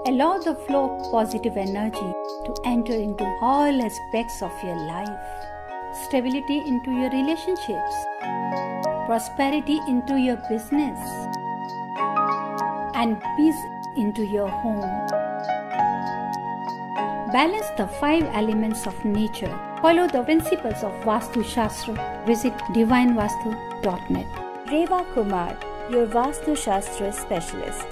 Allow the flow of positive energy to enter into all aspects of your life. Stability into your relationships. Prosperity into your business. And peace into your home. Balance the 5 elements of nature. Follow the principles of Vastu Shastra. Visit divinevastu.net. Reva Kumar, your Vastu Shastra specialist.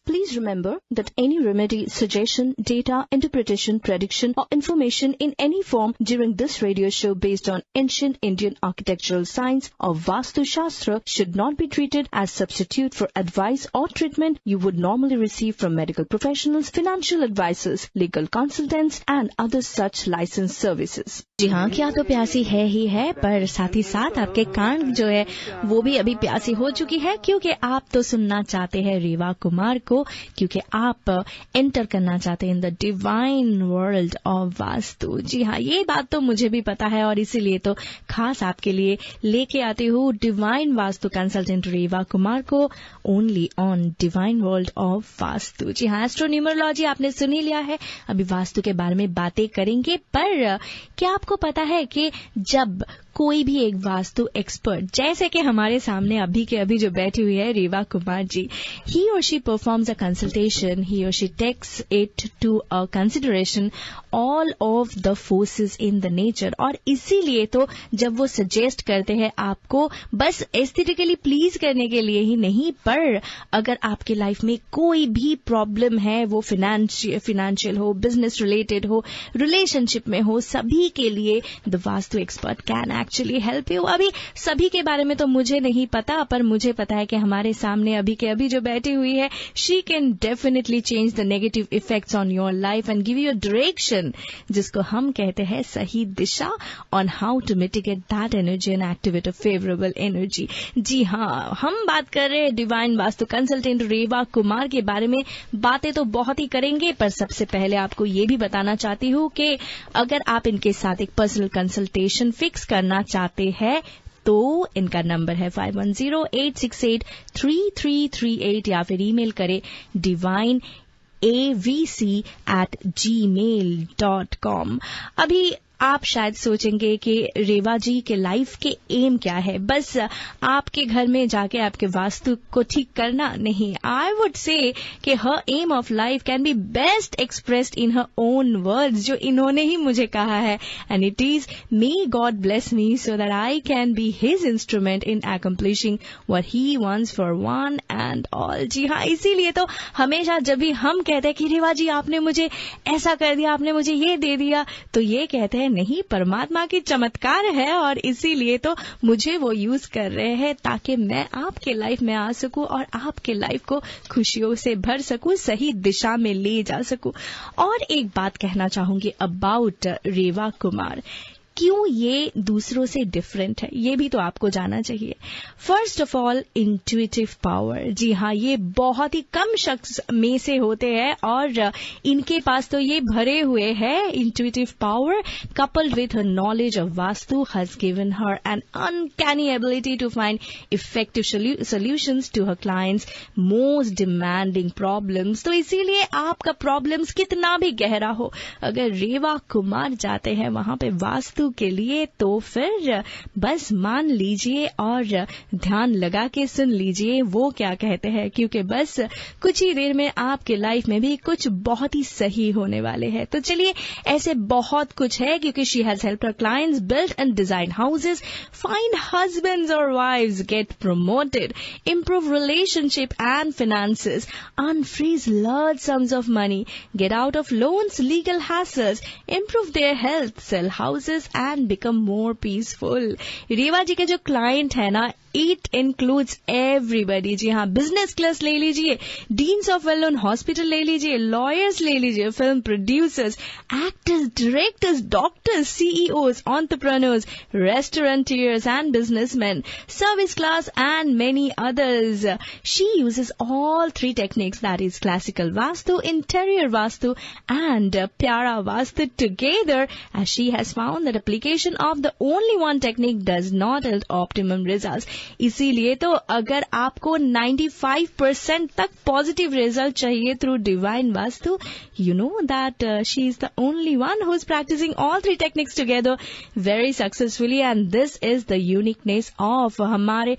Please remember that any remedy, suggestion, data, interpretation, prediction or information in any form during this radio show based on ancient Indian architectural science or Vastu Shastra should not be treated as substitute for advice or treatment you would normally receive from medical professionals, financial advisors, legal consultants and other such licensed services. जी हाँ, क्या तो प्यासी है ही है, पर साथ ही साथ आपके कान जो है वो भी अभी प्यासी हो चुकी है, क्योंकि आप तो सुनना चाहते हैं रेवा कुमार को, क्योंकि आप एंटर करना चाहते हैं in the divine world of vastu. जी हाँ, ये बात तो मुझे भी पता है और इसीलिए तो खास आपके लिए लेके आती हूँ डिवाइन वास्तु कंसल्टेंट रेवा कुमार को, only on divine world of vastu. जी हाँ, एस्ट्रोन्यूमरोलॉजी आपने सुन ही लिया है, अभी वास्तु के बारे में बातें करेंगे। पर क्या आपको पता है कि जब कोई भी एक वास्तु एक्सपर्ट, जैसे कि हमारे सामने अभी के अभी जो बैठी हुई है रेवा Kumar ji, he or she performs a consultation, he or she takes it to a consideration all of the forces in the nature. और इसीलिए तो जब वो सजेस्ट करते हैं आपको बस एस्थेटिकली प्लीज करने के लिए ही नहीं, पर अगर आपकी लाइफ में कोई भी प्रॉब्लम है, वो फिनेंशियल हो, बिजनेस रिलेटेड हो, रिलेशनशिप में हो, सभी के लिए the vastu expert can actually help you. अभी सभी के बारे में तो मुझे नहीं पता, पर मुझे पता है कि हमारे सामने अभी के अभी जो बैठी हुई है, she can definitely change the negative effects on your life and give you direction, जिसको हम कहते हैं सही दिशा, on how to mitigate that energy and activate a favourable energy. जी हाँ, हम बात कर रहे हैं डिवाइन वास्तु कंसल्टेंट रेवा कुमार के बारे में। बातें तो बहुत ही करेंगे, पर सबसे पहले आपको ये भी बताना चाहती हूँ कि अगर आप इनके साथ एक पर्सनल कंसल्टेशन फिक्स करना चाहते हैं तो इनका नंबर है 5108683338 या फिर ईमेल करें divineavc@gmail.com। अभी आप शायद सोचेंगे कि रेवा जी के लाइफ के एम क्या है, बस आपके घर में जाके आपके वास्तु को ठीक करना? नहीं, आई वुड से कि her aim of life can be best expressed in her own words, जो इन्होंने ही मुझे कहा है, and it is may God bless me so that I can be his instrument in accomplishing what he wants for one and all. जी हाँ, इसीलिए तो हमेशा जब भी हम कहते हैं कि रेवा जी आपने मुझे ऐसा कर दिया, आपने मुझे ये दे दिया, तो ये कहते हैं नहीं, परमात्मा की चमत्कार है और इसीलिए तो मुझे वो यूज कर रहे हैं ताकि मैं आपके लाइफ में आ सकूं और आपके लाइफ को खुशियों से भर सकूं, सही दिशा में ले जा सकूं। और एक बात कहना चाहूंगी अबाउट रेवा कुमार, क्यों ये दूसरों से डिफरेंट है, ये भी तो आपको जानना चाहिए। First of all, intuitive power. जी हाँ, ये बहुत ही कम शख्स में से होते हैं और इनके पास तो ये भरे हुए हैं। Intuitive power coupled with her knowledge of Vastu has given her an uncanny ability to find effective solutions to her clients' most demanding problems। तो इसीलिए आपका प्रॉब्लम्स कितना भी गहरा हो, अगर रेवा कुमार जाते हैं वहां पे वास्तु के लिए, तो फिर बस मान लीजिए और ध्यान लगा के सुन लीजिए वो क्या कहते हैं, क्योंकि बस कुछ ही देर में आपके लाइफ में भी कुछ बहुत ही सही होने वाले हैं। तो चलिए, ऐसे बहुत कुछ है, क्योंकि she has helped her clients build and design houses, find husbands और wives, get promoted, improve relationship and finances, unfreeze large sums of money, get out of loans, legal hassles, improve their health, sell houses and become more peaceful। रेवा जी के जो client है ना, it includes everybody. जी हाँ, business class ले लीजिए, deans of well known hospital ले लीजिए, lawyers ले लीजिए, film producers, actors, directors, doctors, CEOs, entrepreneurs, restaurateurs and businessman, service class and many others. She uses all 3 techniques, that is classical vastu, interior vastu and Pyara Vastu together, as she has found that application of the only one technique does not yield optimum results। इसीलिए तो अगर आपको 95% तक positive result चाहिए through divine vastu, you know that she is the only one who is practicing all three techniques together very successfully, and this is the uniqueness of हमारे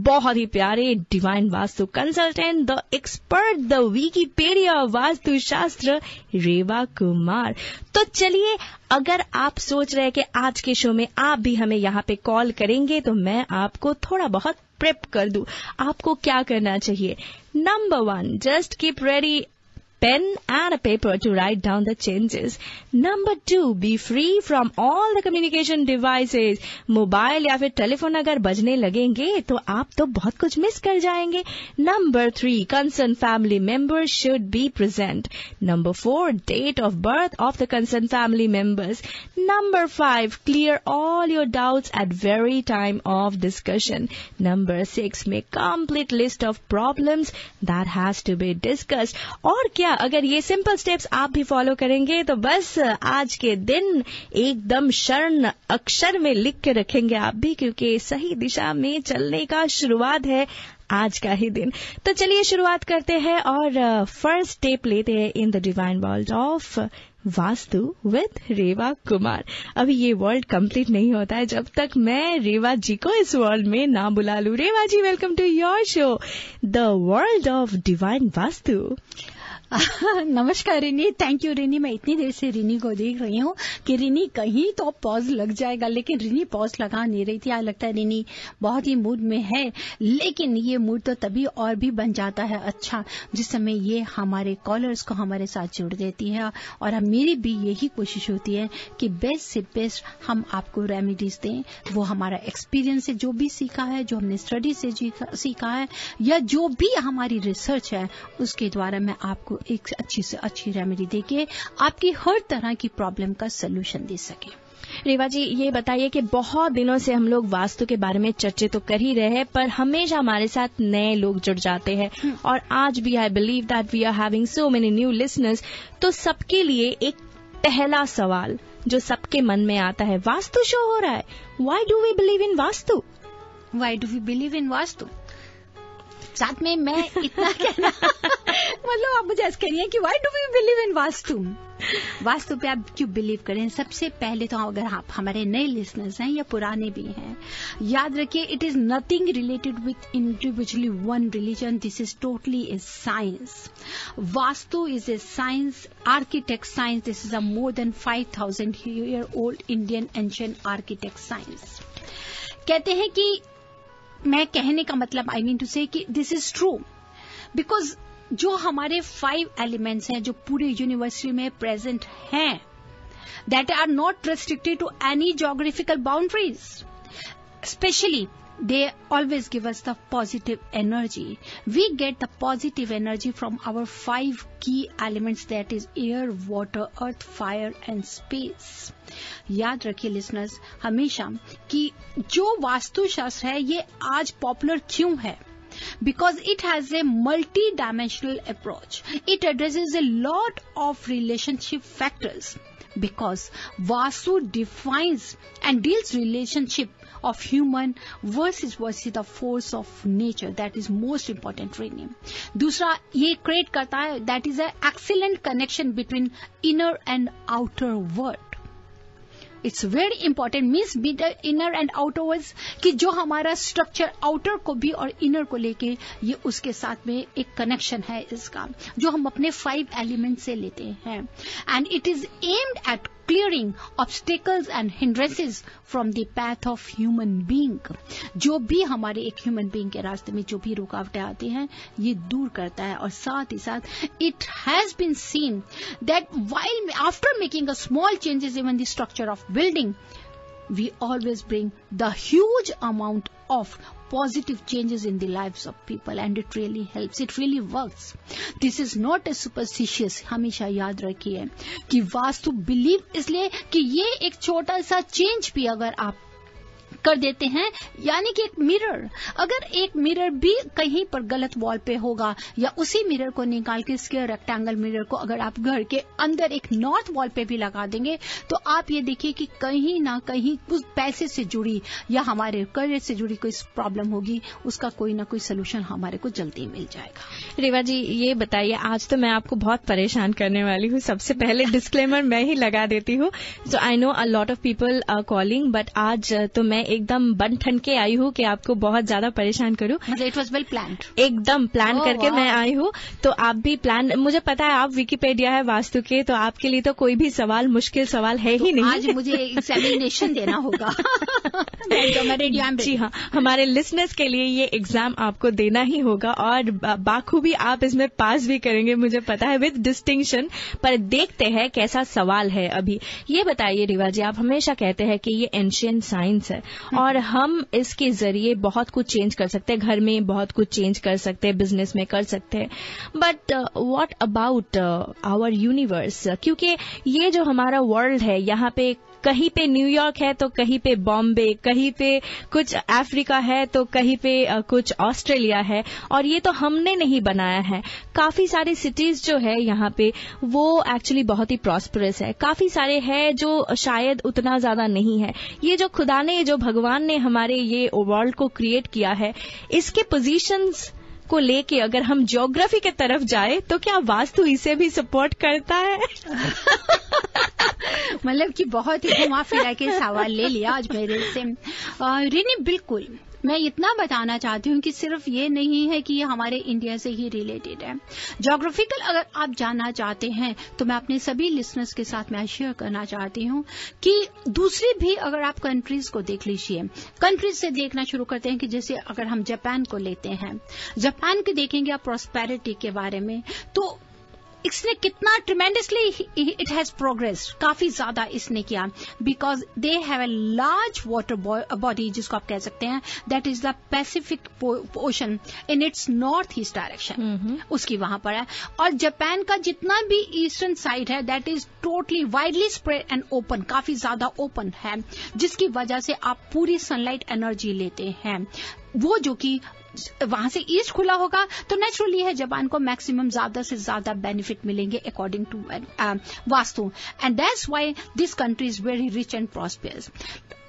बहुत ही प्यारे divine vastu consultant, the expert, the Wikipedia vastu शास्त्र, रेवा कुमार। तो चलिए, अगर आप सोच रहे हैं कि आज के शो में आप भी हमें यहाँ पे कॉल करेंगे तो मैं आपको थोड़ा बहुत प्रेप कर दूं। आपको क्या करना चाहिए? Number 1, just keep ready pen and a paper to write down the changes. Number 2, be free from all the communication devices. Mobile या फिर टेलीफोन अगर बजने लगेंगे तो आप तो बहुत कुछ मिस कर जाएंगे. Number 3, concerned family members should be present. Number 4, date of birth of the concerned family members. Number 5, clear all your doubts at very time of discussion. Number 6, make complete list of problems that has to be discussed. और क्या अगर ये simple steps आप भी follow करेंगे तो बस आज के दिन एकदम स्वर्ण अक्षर में लिख के रखेंगे आप भी, क्योंकि सही दिशा में चलने का शुरुआत है आज का ही दिन। तो चलिए शुरुआत करते हैं और फर्स्ट स्टेप लेते हैं in the divine world of vastu with Reva Kumar. अभी ये वर्ल्ड कंप्लीट नहीं होता है जब तक मैं रेवा जी को इस वर्ल्ड में ना बुला लूं। Reva ji, welcome to your show the world of divine vastu. नमस्कार रिनी, थैंक यू रिनी। मैं इतनी देर से रिनी को देख रही हूँ कि रिनी कहीं तो पॉज लग जाएगा, लेकिन रिनी पॉज लगा नहीं रही थी। आज लगता है रिनी बहुत ही मूड में है, लेकिन ये मूड तो तभी और भी बन जाता है अच्छा जिस समय ये हमारे कॉलर्स को हमारे साथ जोड़ देती है। और मेरी भी यही कोशिश होती है कि बेस्ट से बेस्ट हम आपको रेमेडीज दें, वो हमारा एक्सपीरियंस से जो भी सीखा है, जो हमने स्टडी से सीखा है, या जो भी हमारी रिसर्च है उसके द्वारा मैं आपको एक अच्छी से अच्छी रेमेडी देके आपकी हर तरह की प्रॉब्लम का सलूशन दे सके। रेवा जी, ये बताइए कि बहुत दिनों से हम लोग वास्तु के बारे में चर्चा तो कर ही रहे हैं, पर हमेशा हमारे साथ नए लोग जुड़ जाते हैं और आज भी I believe that we are having so many new listeners. तो सबके लिए एक पहला सवाल जो सबके मन में आता है, वास्तु शो हो रहा है, why do we believe in vastu? Why do we believe in vastu? साथ में मैं इतना कहना मतलब आप मुझे ऐसा करिए कि why do we believe in vastu? वास्तु पे आप क्यों बिलीव करें? सबसे पहले तो अगर आप हमारे नए लिसनर्स हैं या पुराने भी हैं, याद रखिए it is nothing related with individually one religion, this is totally A science. Vastu is a science, architect science, this is a more than 5000 year old Indian ancient architect science. कहते हैं कि मैं कहने का मतलब आई मीन टू से कि this is true because जो हमारे 5 एलिमेंट्स हैं जो पूरे यूनिवर्सिटी में प्रेजेंट हैं, that are not restricted to any geographical boundaries, specially they always give us the positive energy. We get the positive energy from our 5 key elements, that is air, water, earth, fire and space. याद रखिए listeners हमेशा कि जो वास्तु शास्त्र है ये आज popular क्यों है? Because it has a multi-dimensional approach. It addresses a lot of relationship factors. Because Vastu defines and deals relationship of human versus the force of nature. That is most important training. दूसरा ये create करता है that is a excellent connection between inner and outer world. It's very important, means inner and outer words कि जो हमारा structure outer को भी और इनर को लेके ये उसके साथ में एक कनेक्शन है इसका, जो हम अपने 5 एलिमेंट से लेते हैं। And it is aimed at clearing obstacles and hindrances from the path of human being. जो भी हमारे एक ह्यूमन बीइंग के रास्ते में जो भी रुकावटें आती हैं ये दूर करता है। और साथ ही साथ it has been seen that while after making a small changes even the structure of building, we always bring the huge amount of positive changes in the lives of people, and it really helps, it really works. This is not a superstitious, हमेशा याद रखिए कि vastu believe इसलिए कि ये एक छोटा सा चेंज भी अगर आप कर देते हैं। यानी कि एक मिरर, अगर एक मिरर भी कहीं पर गलत वॉल पे होगा या उसी मिरर को निकाल के स्क्वायर रेक्टेंगल मिरर को अगर आप घर के अंदर एक नॉर्थ वॉल पे भी लगा देंगे तो आप ये देखिए कि कहीं ना कहीं कुछ पैसे से जुड़ी या हमारे करियर से जुड़ी कोई प्रॉब्लम होगी, उसका कोई ना कोई सोल्यूशन हमारे को जल्दी मिल जाएगा। रेवा जी ये बताइए, आज तो मैं आपको बहुत परेशान करने वाली हूँ। सबसे पहले डिस्क्लेमर मैं ही लगा देती हूँ। So I know a lot of people are calling, but आज तो मैं एकदम बन ठन के आई हूँ कि आपको बहुत ज्यादा परेशान करूँ। मतलब इट वॉज वेल प्लान्ड, एकदम प्लान करके मैं आई हूँ। तो आप भी प्लान, मुझे पता है आप विकिपीडिया है वास्तु के, तो आपके लिए तो कोई भी सवाल मुश्किल सवाल है ही नहीं। आज मुझे एग्जामिनेशन देना होगा। जी हाँ, हमारे लिसनर्स के लिए ये एग्जाम आपको देना ही होगा और बाखूबी आप इसमें पास भी करेंगे, मुझे पता है, विद डिस्टिंक्शन। पर देखते हैं कैसा सवाल है। अभी ये बताइए रेवा जी, आप हमेशा कहते हैं कि ये एंशिएंट साइंस है और हम इसके जरिए बहुत कुछ चेंज कर सकते हैं, घर में बहुत कुछ चेंज कर सकते हैं, बिजनेस में कर सकते हैं, but what about our universe? क्योंकि ये जो हमारा वर्ल्ड है, यहाँ पे कहीं पे न्यूयॉर्क है तो कहीं पे बॉम्बे, कहीं पे कुछ अफ्रीका है तो कहीं पे कुछ ऑस्ट्रेलिया है, और ये तो हमने नहीं बनाया है। काफी सारे सिटीज जो है यहाँ पे वो एक्चुअली बहुत ही प्रॉस्परस है, काफी सारे है जो शायद उतना ज्यादा नहीं है। ये जो खुदा ने, जो भगवान ने हमारे ये वर्ल्ड को क्रिएट किया है, इसके पोजीशंस को लेके अगर हम ज्योग्राफी के तरफ जाए तो क्या वास्तु इसे भी सपोर्ट करता है? मतलब कि बहुत ही घुमा फिरा के सवाल ले लिया आज मेरे से। रिनी, बिल्कुल मैं इतना बताना चाहती हूँ कि सिर्फ ये नहीं है कि ये हमारे इंडिया से ही रिलेटेड है। ज्योग्राफिकल अगर आप जानना चाहते हैं तो मैं अपने सभी लिसनर्स के साथ मैं शेयर करना चाहती हूँ कि दूसरी भी अगर आप कंट्रीज को देख लीजिए, कंट्रीज से देखना शुरू करते हैं कि जैसे अगर हम जापान को लेते हैं, जापान के देखेंगे आप प्रॉस्पेरिटी के बारे में, तो इसने कितना ट्रिमेंडसली इट हैज प्रोग्रेस, काफी ज्यादा इसने किया, because they have a large water body जिसको आप कह सकते हैं, that is the Pacific ocean in its north east direction, उसकी वहां पर है। और जापान का जितना भी ईस्टर्न साइड है that is totally widely spread and open, काफी ज्यादा ओपन है, जिसकी वजह से आप पूरी सनलाइट एनर्जी लेते हैं। वो जो कि वहां से ईस्ट खुला होगा तो नेचुरली है जापान को मैक्सिमम ज्यादा से ज्यादा बेनिफिट मिलेंगे according to vastu, and that's why this country is very rich and prosperous.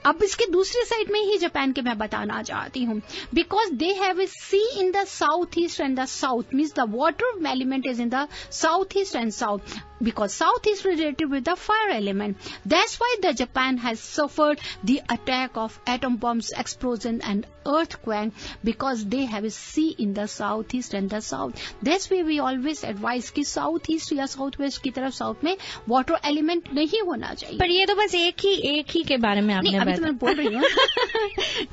अब इसके दूसरी साइड में ही जापान के मैं बताना चाहती हूँ, because they have a sea in the south east and the south, means the water element is in the south east and south, because south is related with the fire element. That's why the Japan has suffered the attack of atom bombs, explosion and earthquake, because they have a sea in the southeast and the south. That's why we always advise कि southeast या southwest की तरफ south में water element नहीं होना चाहिए। पर ये तो बस एक ही के बारे में आपने बताया। मैं बोल रही हूँ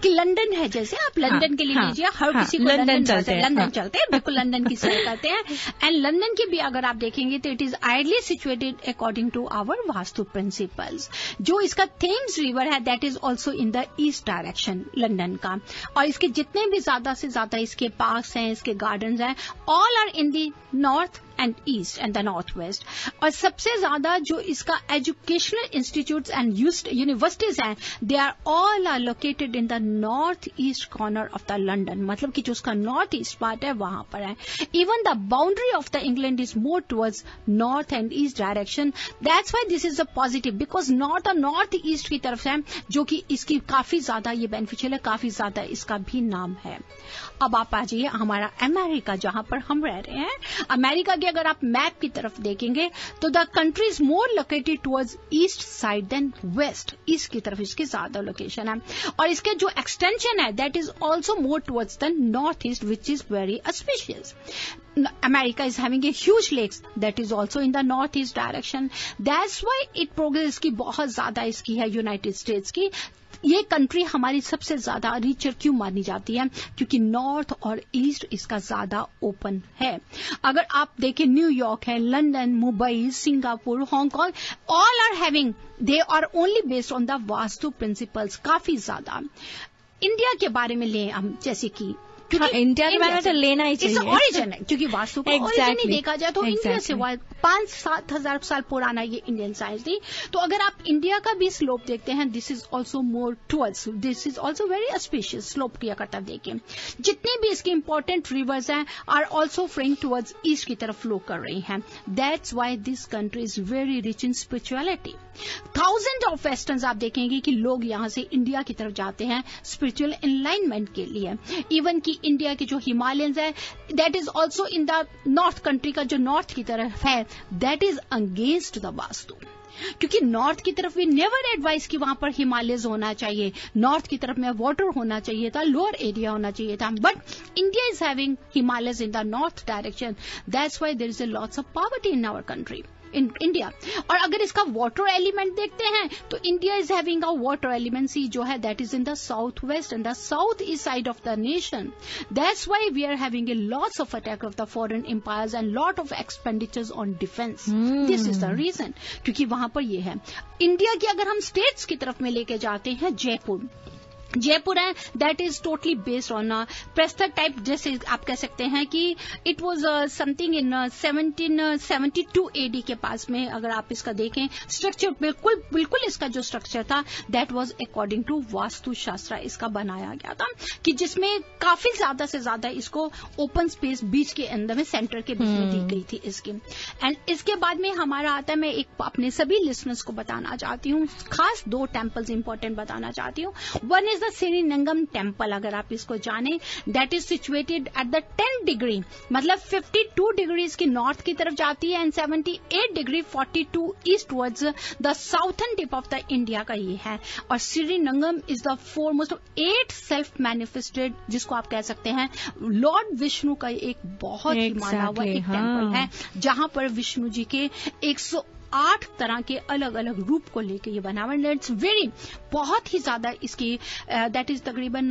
कि लंदन है, जैसे आप लंदन के लिए लीजिए, हर किसी को लंदन चलते हैं, बिल्कुल लंदन की सैर करते हैं। एंड लंदन की भी अगर आप देखेंगे तो it is ideally situated according to our vastu principles। जो इसका थेम्स रिवर है that is also in the east direction London का, और इसके जितने भी ज्यादा से ज्यादा इसके पार्क्स हैं, इसके गार्डन्स हैं, all are in the north and east and the north west. और सबसे ज्यादा जो इसका एजुकेशनल इंस्टीट्यूट्स एंड यूनिवर्सिटीज हैं, they are all are located in the north east corner of the London, मतलब कि जो उसका नॉर्थ ईस्ट पार्ट है वहां पर है। Even the boundary of the England is more towards north and east direction. That's why this is a positive, because north और north east की तरफ से है, जो कि इसकी काफी ज्यादा ये बेनिफिशियल है, काफी ज्यादा इसका भी नाम है। अब आप आ जाइए हमारा अमेरिका, जहां पर हम रह रहे हैं। अमेरिका के अगर आप मैप की तरफ देखेंगे तो the country is more located towards east side then west, east की तरफ इसकी ज्यादा लोकेशन है, और इसके जो एक्सटेंशन है that is also more towards the north east, which is very auspicious. America is having a huge lakes that is also in the northeast direction. That's why it progress की बहुत ज्यादा इसकी है यूनाइटेड स्टेट्स की। ये country हमारी सबसे ज्यादा रिचर क्यों मानी जाती है? क्योंकि नॉर्थ और ईस्ट इसका ज्यादा ओपन है। अगर आप देखें न्यूयॉर्क है, London, Mumbai, Singapore, Hong Kong, all are having, they are only based on the vastu principles, काफी ज्यादा। इंडिया के बारे में लें हम, जैसे कि इंडिया के बारे में तो लेना ही चाहिए, इसका ओरिजिन है, क्योंकि वास्तु का ओरिजिन ही देखा जाए तो इंडिया से 5-7 हजार साल पुराना ये इंडियन साइंस थी। तो अगर आप इंडिया का भी स्लोप देखते हैं, this is also more towards, this is also very auspicious slope किया करता। देखिए जितने भी इसके इंपॉर्टेंट रिवर्स हैं are also flowing towards east की तरफ फ्लो कर रही हैं। That's why this country is very rich in spirituality. Thousand of westerns आप देखेंगे कि लोग यहाँ से इंडिया की तरफ जाते हैं स्पिरिचुअल एनलाइनमेंट के लिए। इवन कि इंडिया के जो हिमालयंस है, that is also in the north country का जो नॉर्थ की तरफ है, that is against the vastu, क्योंकि नॉर्थ की तरफ वी नेवर एडवाइस कि वहां पर हिमालयज होना चाहिए, नॉर्थ की तरफ में वाटर होना चाहिए था, लोअर एरिया होना चाहिए था, but India is having Himalayas in the north direction. That's why there is a lots of poverty in our country, in India. और अगर इसका वाटर एलिमेंट देखते हैं तो India is having a water element sea जो है that is in the south west and the south east side of the nation. That's why we are having a lots of attack of the foreign empires and lot of expenditures on defence. This is the reason, क्योंकि वहां पर ये है। India की अगर हम states की तरफ में लेके जाते हैं, जयपुर है, that is totally based on प्रस्तर टाइप, जैसे आप कह सकते हैं कि it was something in 1772 AD के पास में। अगर आप इसका देखें स्ट्रक्चर, बिल्कुल इसका जो स्ट्रक्चर था that was according to vastu shastra इसका बनाया गया था, कि जिसमें काफी ज्यादा से ज्यादा इसको ओपन स्पेस बीच के अंदर में सेंटर के बीच में दी गई थी इसकी। एंड इसके बाद में हमारा आता है, मैं एक अपने सभी लिसनर्स को बताना चाहती हूँ, खास 2 टेम्पल्स इंपॉर्टेंट बताना चाहती हूँ। One is the Srirangam temple, अगर आप इसको जाने, that is situated at the 10 degree, मतलब 52 डिग्रीज की नॉर्थ की तरफ जाती है and 78 degree 42 east towards the southern tip of the India का ये है। और Srirangam is the foremost of 8 self manifested, जिसको आप कह सकते हैं लॉर्ड विष्णु का एक बहुत ही माना हुआ एक टेम्पल है, जहां पर विष्णु जी के 108 तरह के अलग अलग रूप को लेके ये बना हुआ है। इट्स वेरी बहुत ही ज्यादा इसकी दैट इज तकरीबन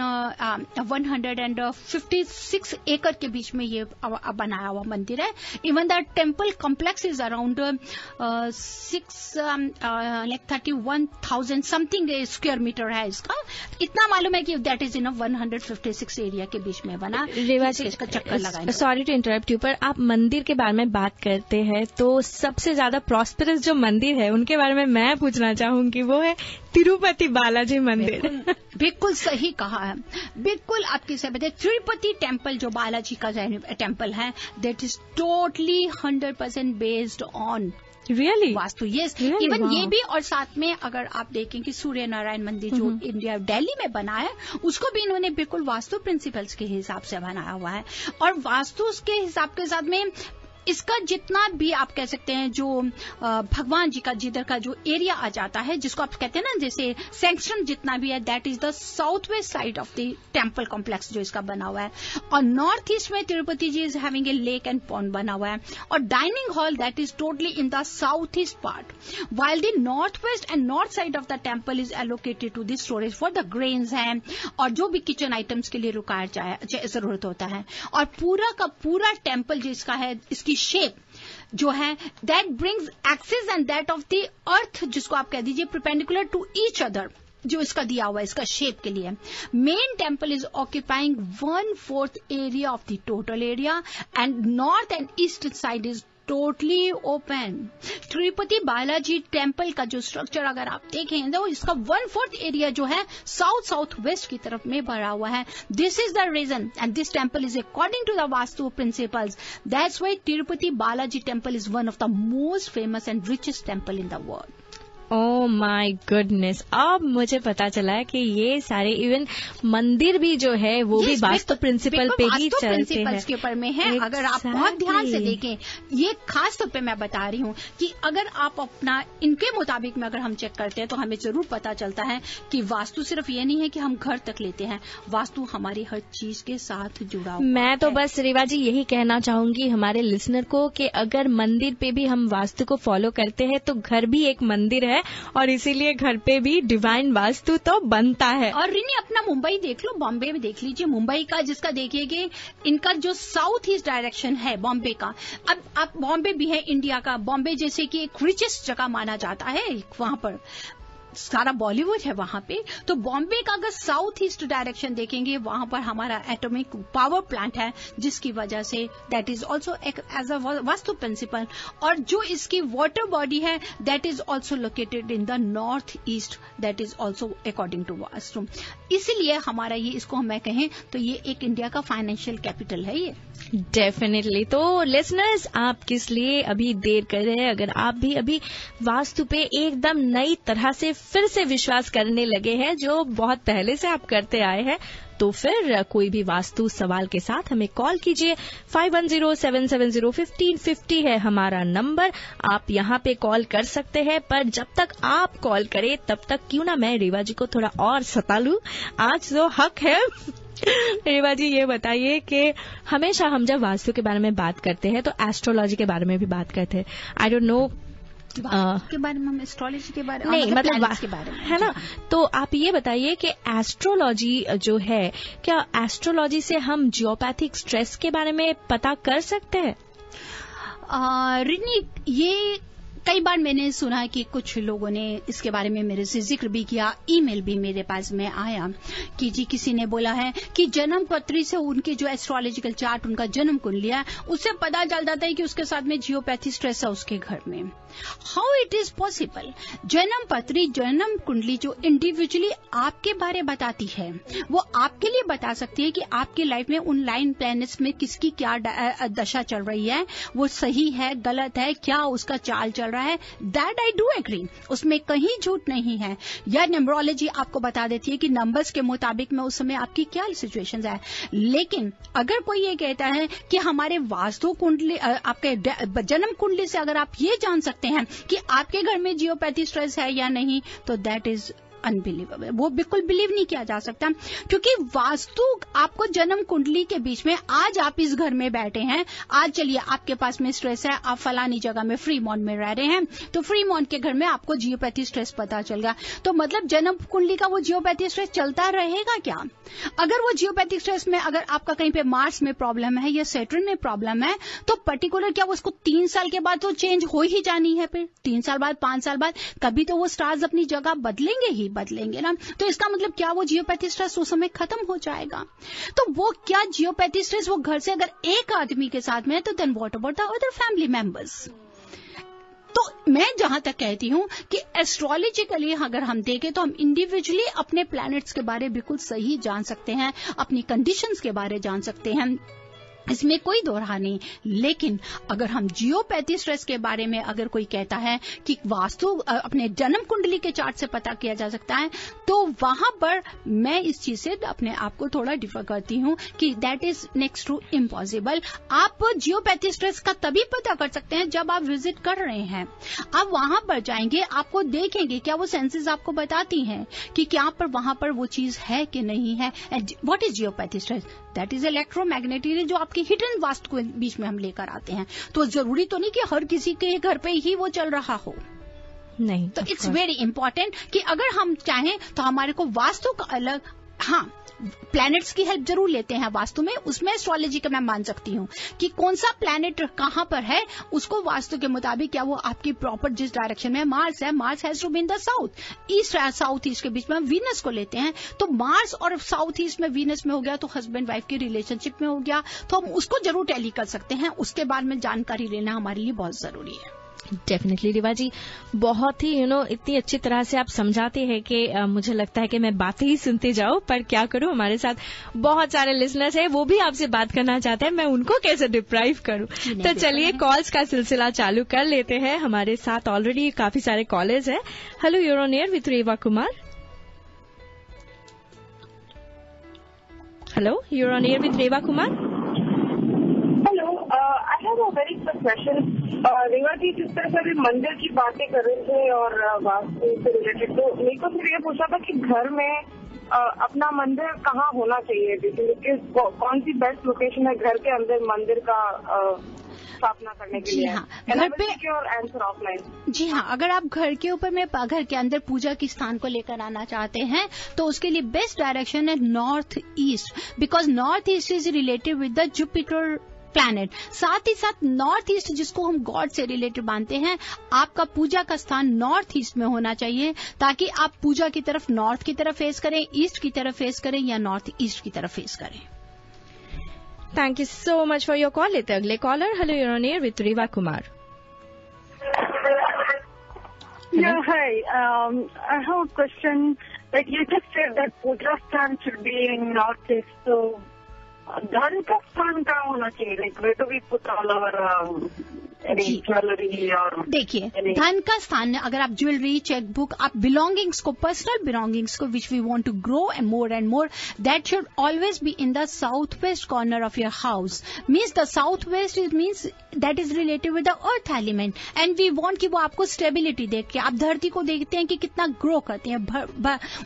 156 एकड़ के बीच में ये बनाया हुआ मंदिर है। Even the temple complex is around 31,000 something square metre है इसका। इतना मालूम है कि दैट इज इन 156 एरिया के बीच में बना। रेवा जी, इसका चक्कर लगाएंगे। सॉरी टू इंटरप्ट यू, पर आप मंदिर के बारे में बात करते हैं तो सबसे ज्यादा प्रॉस्पेरस जो मंदिर है उनके बारे में मैं पूछना चाहूंगी, वो है तिरुपति बालाजी मंदिर। बिल्कुल सही कहा है, बिल्कुल आपकी सही बात है। तिरुपति टेम्पल जो बालाजी का टेम्पल है, that is totally 100% based on really vastu. Yes, even ये भी, और साथ में अगर आप देखें कि सूर्य नारायण मंदिर जो इंडिया दिल्ली में बना है, उसको भी इन्होंने बिल्कुल वास्तु प्रिंसिपल्स के हिसाब से बनाया हुआ है। और वास्तु के हिसाब के साथ में इसका जितना भी आप कह सकते हैं जो भगवान जी का जिधर का जो एरिया आ जाता है, जिसको आप कहते हैं ना, जैसे सेंक्शन जितना भी है, that is the south west side of the temple complex जो इसका बना हुआ है। और नॉर्थ ईस्ट में Tirupati ji is having a lake and pond बना हुआ है, और dining hall that is totally in the south east part, while the north west and north side of the temple is allocated to the storage for the grains है, और जो भी kitchen items के लिए रुकाया जरूरत होता है। और पूरा का पूरा टेम्पल जिसका है, इसकी शेप जो है that brings axis and that of the earth, जिसको आप कह दीजिए परपेंडिकुलर टू ईच अदर, जो इसका दिया हुआ है इसका शेप के लिए। Main temple is occupying 1/4 area of the total area and north and east side is totally open. Tirupati Balaji temple का जो स्ट्रक्चर अगर आप देखें तो इसका 1/4 एरिया जो है साउथ वेस्ट की तरफ में भरा हुआ है। This is the reason and this temple is according to the vastu principles. That's why Tirupati Balaji temple is one of the most famous and richest temple in the world. Oh my goodness, अब मुझे पता चला है कि ये सारे इवन मंदिर भी जो है वो भी वास्तु प्रिंसिपल पे ही चलते हैं, के ऊपर में है। अगर आप बहुत ध्यान से देखें, ये खास तौर पे मैं बता रही हूँ कि अगर आप अपना इनके मुताबिक में अगर हम चेक करते हैं तो हमें जरूर पता चलता है कि वास्तु सिर्फ ये नहीं है कि हम घर तक लेते हैं, वास्तु हमारी हर चीज के साथ जुड़ा हुआ मैं तो बस रेवा जी यही कहना चाहूंगी हमारे लिसनर को कि अगर मंदिर पे भी हम वास्तु को फॉलो करते हैं तो घर भी एक मंदिर है, और इसीलिए घर पे भी डिवाइन वास्तु तो बनता है। और रिनी अपना मुंबई देख लो, बॉम्बे में देख लीजिए, मुंबई का जिसका देखिए कि इनका जो साउथ ईस्ट डायरेक्शन है बॉम्बे का, अब आप बॉम्बे भी है इंडिया का, बॉम्बे जैसे कि एक रिचेस्ट जगह माना जाता है, वहां पर सारा बॉलीवुड है वहां पे, तो बॉम्बे का अगर साउथ ईस्ट डायरेक्शन देखेंगे वहां पर हमारा एटॉमिक पावर प्लांट है, जिसकी वजह से that is also as a vastu principle. और जो इसकी वाटर बॉडी है that is also located in the north east, that is also according to vastu. इसीलिए हमारा ये, इसको मैं कहें तो ये एक इंडिया का फाइनेंशियल कैपिटल है ये। डेफिनेटली। तो लिसनर्स, आप किस लिए अभी देर कर रहे हैं? अगर आप भी अभी वास्तु पे एकदम नई तरह से फिर से विश्वास करने लगे हैं, जो बहुत पहले से आप करते आए हैं, तो फिर कोई भी वास्तु सवाल के साथ हमें कॉल कीजिए। 5107701550 है हमारा नंबर। आप यहाँ पे कॉल कर सकते हैं, पर जब तक आप कॉल करें तब तक क्यों ना मैं रेवा जी को थोड़ा और सता लूं। आज जो हक है रेवा जी, ये बताइए कि हमेशा हम जब वास्तु के बारे में बात करते हैं तो एस्ट्रोलॉजी के बारे में भी बात करते हैं। आई डोंट नो के बारे में, हम एस्ट्रोलॉजी के बारे में नहीं, मतलब के बारे में, है ना। तो आप ये बताइए कि एस्ट्रोलॉजी जो है, क्या एस्ट्रोलॉजी से हम जियोपैथिक स्ट्रेस के बारे में पता कर सकते हैं? रिनी, ये कई बार मैंने सुना कि कुछ लोगों ने इसके बारे में मेरे से जिक्र भी किया, ईमेल भी मेरे पास में आया कि जी किसी ने बोला है कि जन्म पत्री से उनके जो एस्ट्रोलॉजिकल चार्ट, उनका जन्म कुंडली है, उससे पता चल जाता है कि उसके साथ में जियोपैथी स्ट्रेस है उसके घर में। How it is possible? जन्म पत्री, जन्म कुंडली जो इंडिविजुअली आपके बारे बताती है, वो आपके लिए बता सकती है कि आपकी लाइफ में उन लाइन प्लैनेट्स में किसकी क्या दशा चल रही है, वो सही है, गलत है, क्या उसका चाल चल रहा है। दैट आई डू एग्री, उसमें कहीं झूठ नहीं है। या न्यूमरोलॉजी आपको बता देती है कि नंबर्स के मुताबिक में उस समय आपकी क्या सिचुएशंस है। लेकिन अगर कोई ये कहता है कि हमारे वास्तु कुंडली, आपके जन्म कुंडली से अगर आप ये जान सकते हैं कि आपके घर में जियोपैथी स्ट्रेस है या नहीं, तो दैट इज अनबिलीवेबल। वो बिल्कुल बिलीव नहीं किया जा सकता, क्योंकि वास्तु आपको जन्म कुंडली के बीच में, आज आप इस घर में बैठे हैं, आज चलिए आपके पास में स्ट्रेस है, आप फलानी जगह में फ्रीमॉन्ट में रह रहे हैं, तो फ्रीमॉन्ट के घर में आपको जियोपैथी स्ट्रेस पता चल गया, तो मतलब जन्म कुंडली का वो जियोपैथी स्ट्रेस चलता रहेगा क्या? अगर वो जियोपैथिक स्ट्रेस में, अगर आपका कहीं पे मार्स में प्रॉब्लम है या सैटर्न में प्रॉब्लम है, तो पर्टिकुलर क्या उसको 3 साल के बाद तो चेंज हो ही जानी है, फिर 3 साल बाद, 5 साल बाद कभी तो वो स्टार्स अपनी जगह बदलेंगे ना। तो इसका मतलब क्या वो जियोपैथी स्ट्रेस उस समय खत्म हो जाएगा? तो वो क्या जियोपैथी स्ट्रेस वो घर से अगर एक आदमी के साथ में है, तो then what about the other family members? तो मैं जहां तक कहती हूं कि एस्ट्रोलॉजिकली अगर हम देखें तो हम इंडिविजुअली अपने प्लैनेट्स के बारे बिल्कुल सही जान सकते हैं, अपनी कंडीशंस के बारे जान सकते हैं, इसमें कोई दो राह नहीं। लेकिन अगर हम जियोपैथी स्ट्रेस के बारे में अगर कोई कहता है कि वास्तु अपने जन्म कुंडली के चार्ट से पता किया जा सकता है, तो वहां पर मैं इस चीज से अपने आप को थोड़ा डिफर करती हूं कि that is next to impossible. आप जियोपैथी स्ट्रेस का तभी पता कर सकते हैं जब आप विजिट कर रहे हैं। आप वहां पर जाएंगे, आपको देखेंगे, क्या वो सेंसेस आपको बताती हैं कि क्या पर वहां पर वो चीज है कि नहीं है। What is geopathic stress? That is electromagnetic, जो आपकी हिडन वास्तु को बीच में हम लेकर आते हैं। तो जरूरी तो नहीं कि हर किसी के घर पे ही वो चल रहा हो, नहीं। तो इट्स वेरी इंपॉर्टेंट कि अगर हम चाहें तो हमारे को वास्तु का अलग, हाँ, प्लैनेट्स की हेल्प जरूर लेते हैं वास्तु में, उसमें एस्ट्रोलॉजी का मैं मान सकती हूँ कि कौन सा प्लैनेट कहाँ पर है, उसको वास्तु के मुताबिक क्या वो आपकी प्रॉपर जिस डायरेक्शन में मार्स है, Mars has to be in the south east, south east के बीच में हम वीनस को लेते हैं, तो मार्स और साउथ ईस्ट में वीनस में हो गया तो हस्बैंड वाइफ की रिलेशनशिप में हो गया, तो हम उसको जरूर टैली कर सकते हैं। उसके बारे में जानकारी लेना हमारे लिए बहुत जरूरी है। डेफिनेटली रिवा जी, बहुत ही इतनी अच्छी तरह से आप समझाते हैं कि मुझे लगता है कि मैं बातें ही सुनते जाऊं, पर क्या करूं, हमारे साथ बहुत सारे लिसनर्स हैं, वो भी आपसे बात करना चाहते हैं, मैं उनको कैसे डिप्राइव करूं। तो चलिए कॉल्स का सिलसिला चालू कर लेते हैं। हमारे साथ ऑलरेडी काफी सारे कॉलर्स हैं। Hello, you're on air with Reva Kumar. Hello, you're on air with Reva Kumar. I have a very quick question. Reva ji, जिस तरह से अभी मंदिर की बातें कर रहे थे और वास्तु से रिलेटेड, तो मेरे को सिर्फ ये पूछा था कि घर में अपना मंदिर कहाँ होना चाहिए, कौन सी बेस्ट लोकेशन है घर के अंदर मंदिर का स्थापना करने के लिए? हाँ, घर पे और आंसर ऑफलाइन। जी हाँ, अगर आप घर के ऊपर में घर के अंदर पूजा के स्थान को लेकर आना चाहते हैं तो उसके लिए बेस्ट डायरेक्शन है north east, because north east is related with the Jupiter planet. साथ ही साथ नॉर्थ ईस्ट जिसको हम गॉड से रिलेटेड मानते हैं, आपका पूजा का स्थान नॉर्थ ईस्ट में होना चाहिए ताकि आप पूजा की तरफ नॉर्थ की तरफ फेस करें, ईस्ट की तरफ फेस करें या नॉर्थ ईस्ट की तरफ फेस करें। Thank you so much for your call. लेते अगले caller. Hello, you're on air with Reva Kumar. Yeah, hi. I have a question. Like you just said that puja sthan should be in northeast. So, dhan ka sthan kahan hona chahiye? Like where do we put all our any jewellery? और देखिए, धन का स्थान अगर आप jewellery, chequebook, आप belongings को, personal belongings को which we want to grow and more, that should always be in the south west corner of your house. Means the south west is means that is related with the earth element and we want कि वो आपको stability दे के, आप धरती को देखते हैं कि कितना ग्रो करते हैं,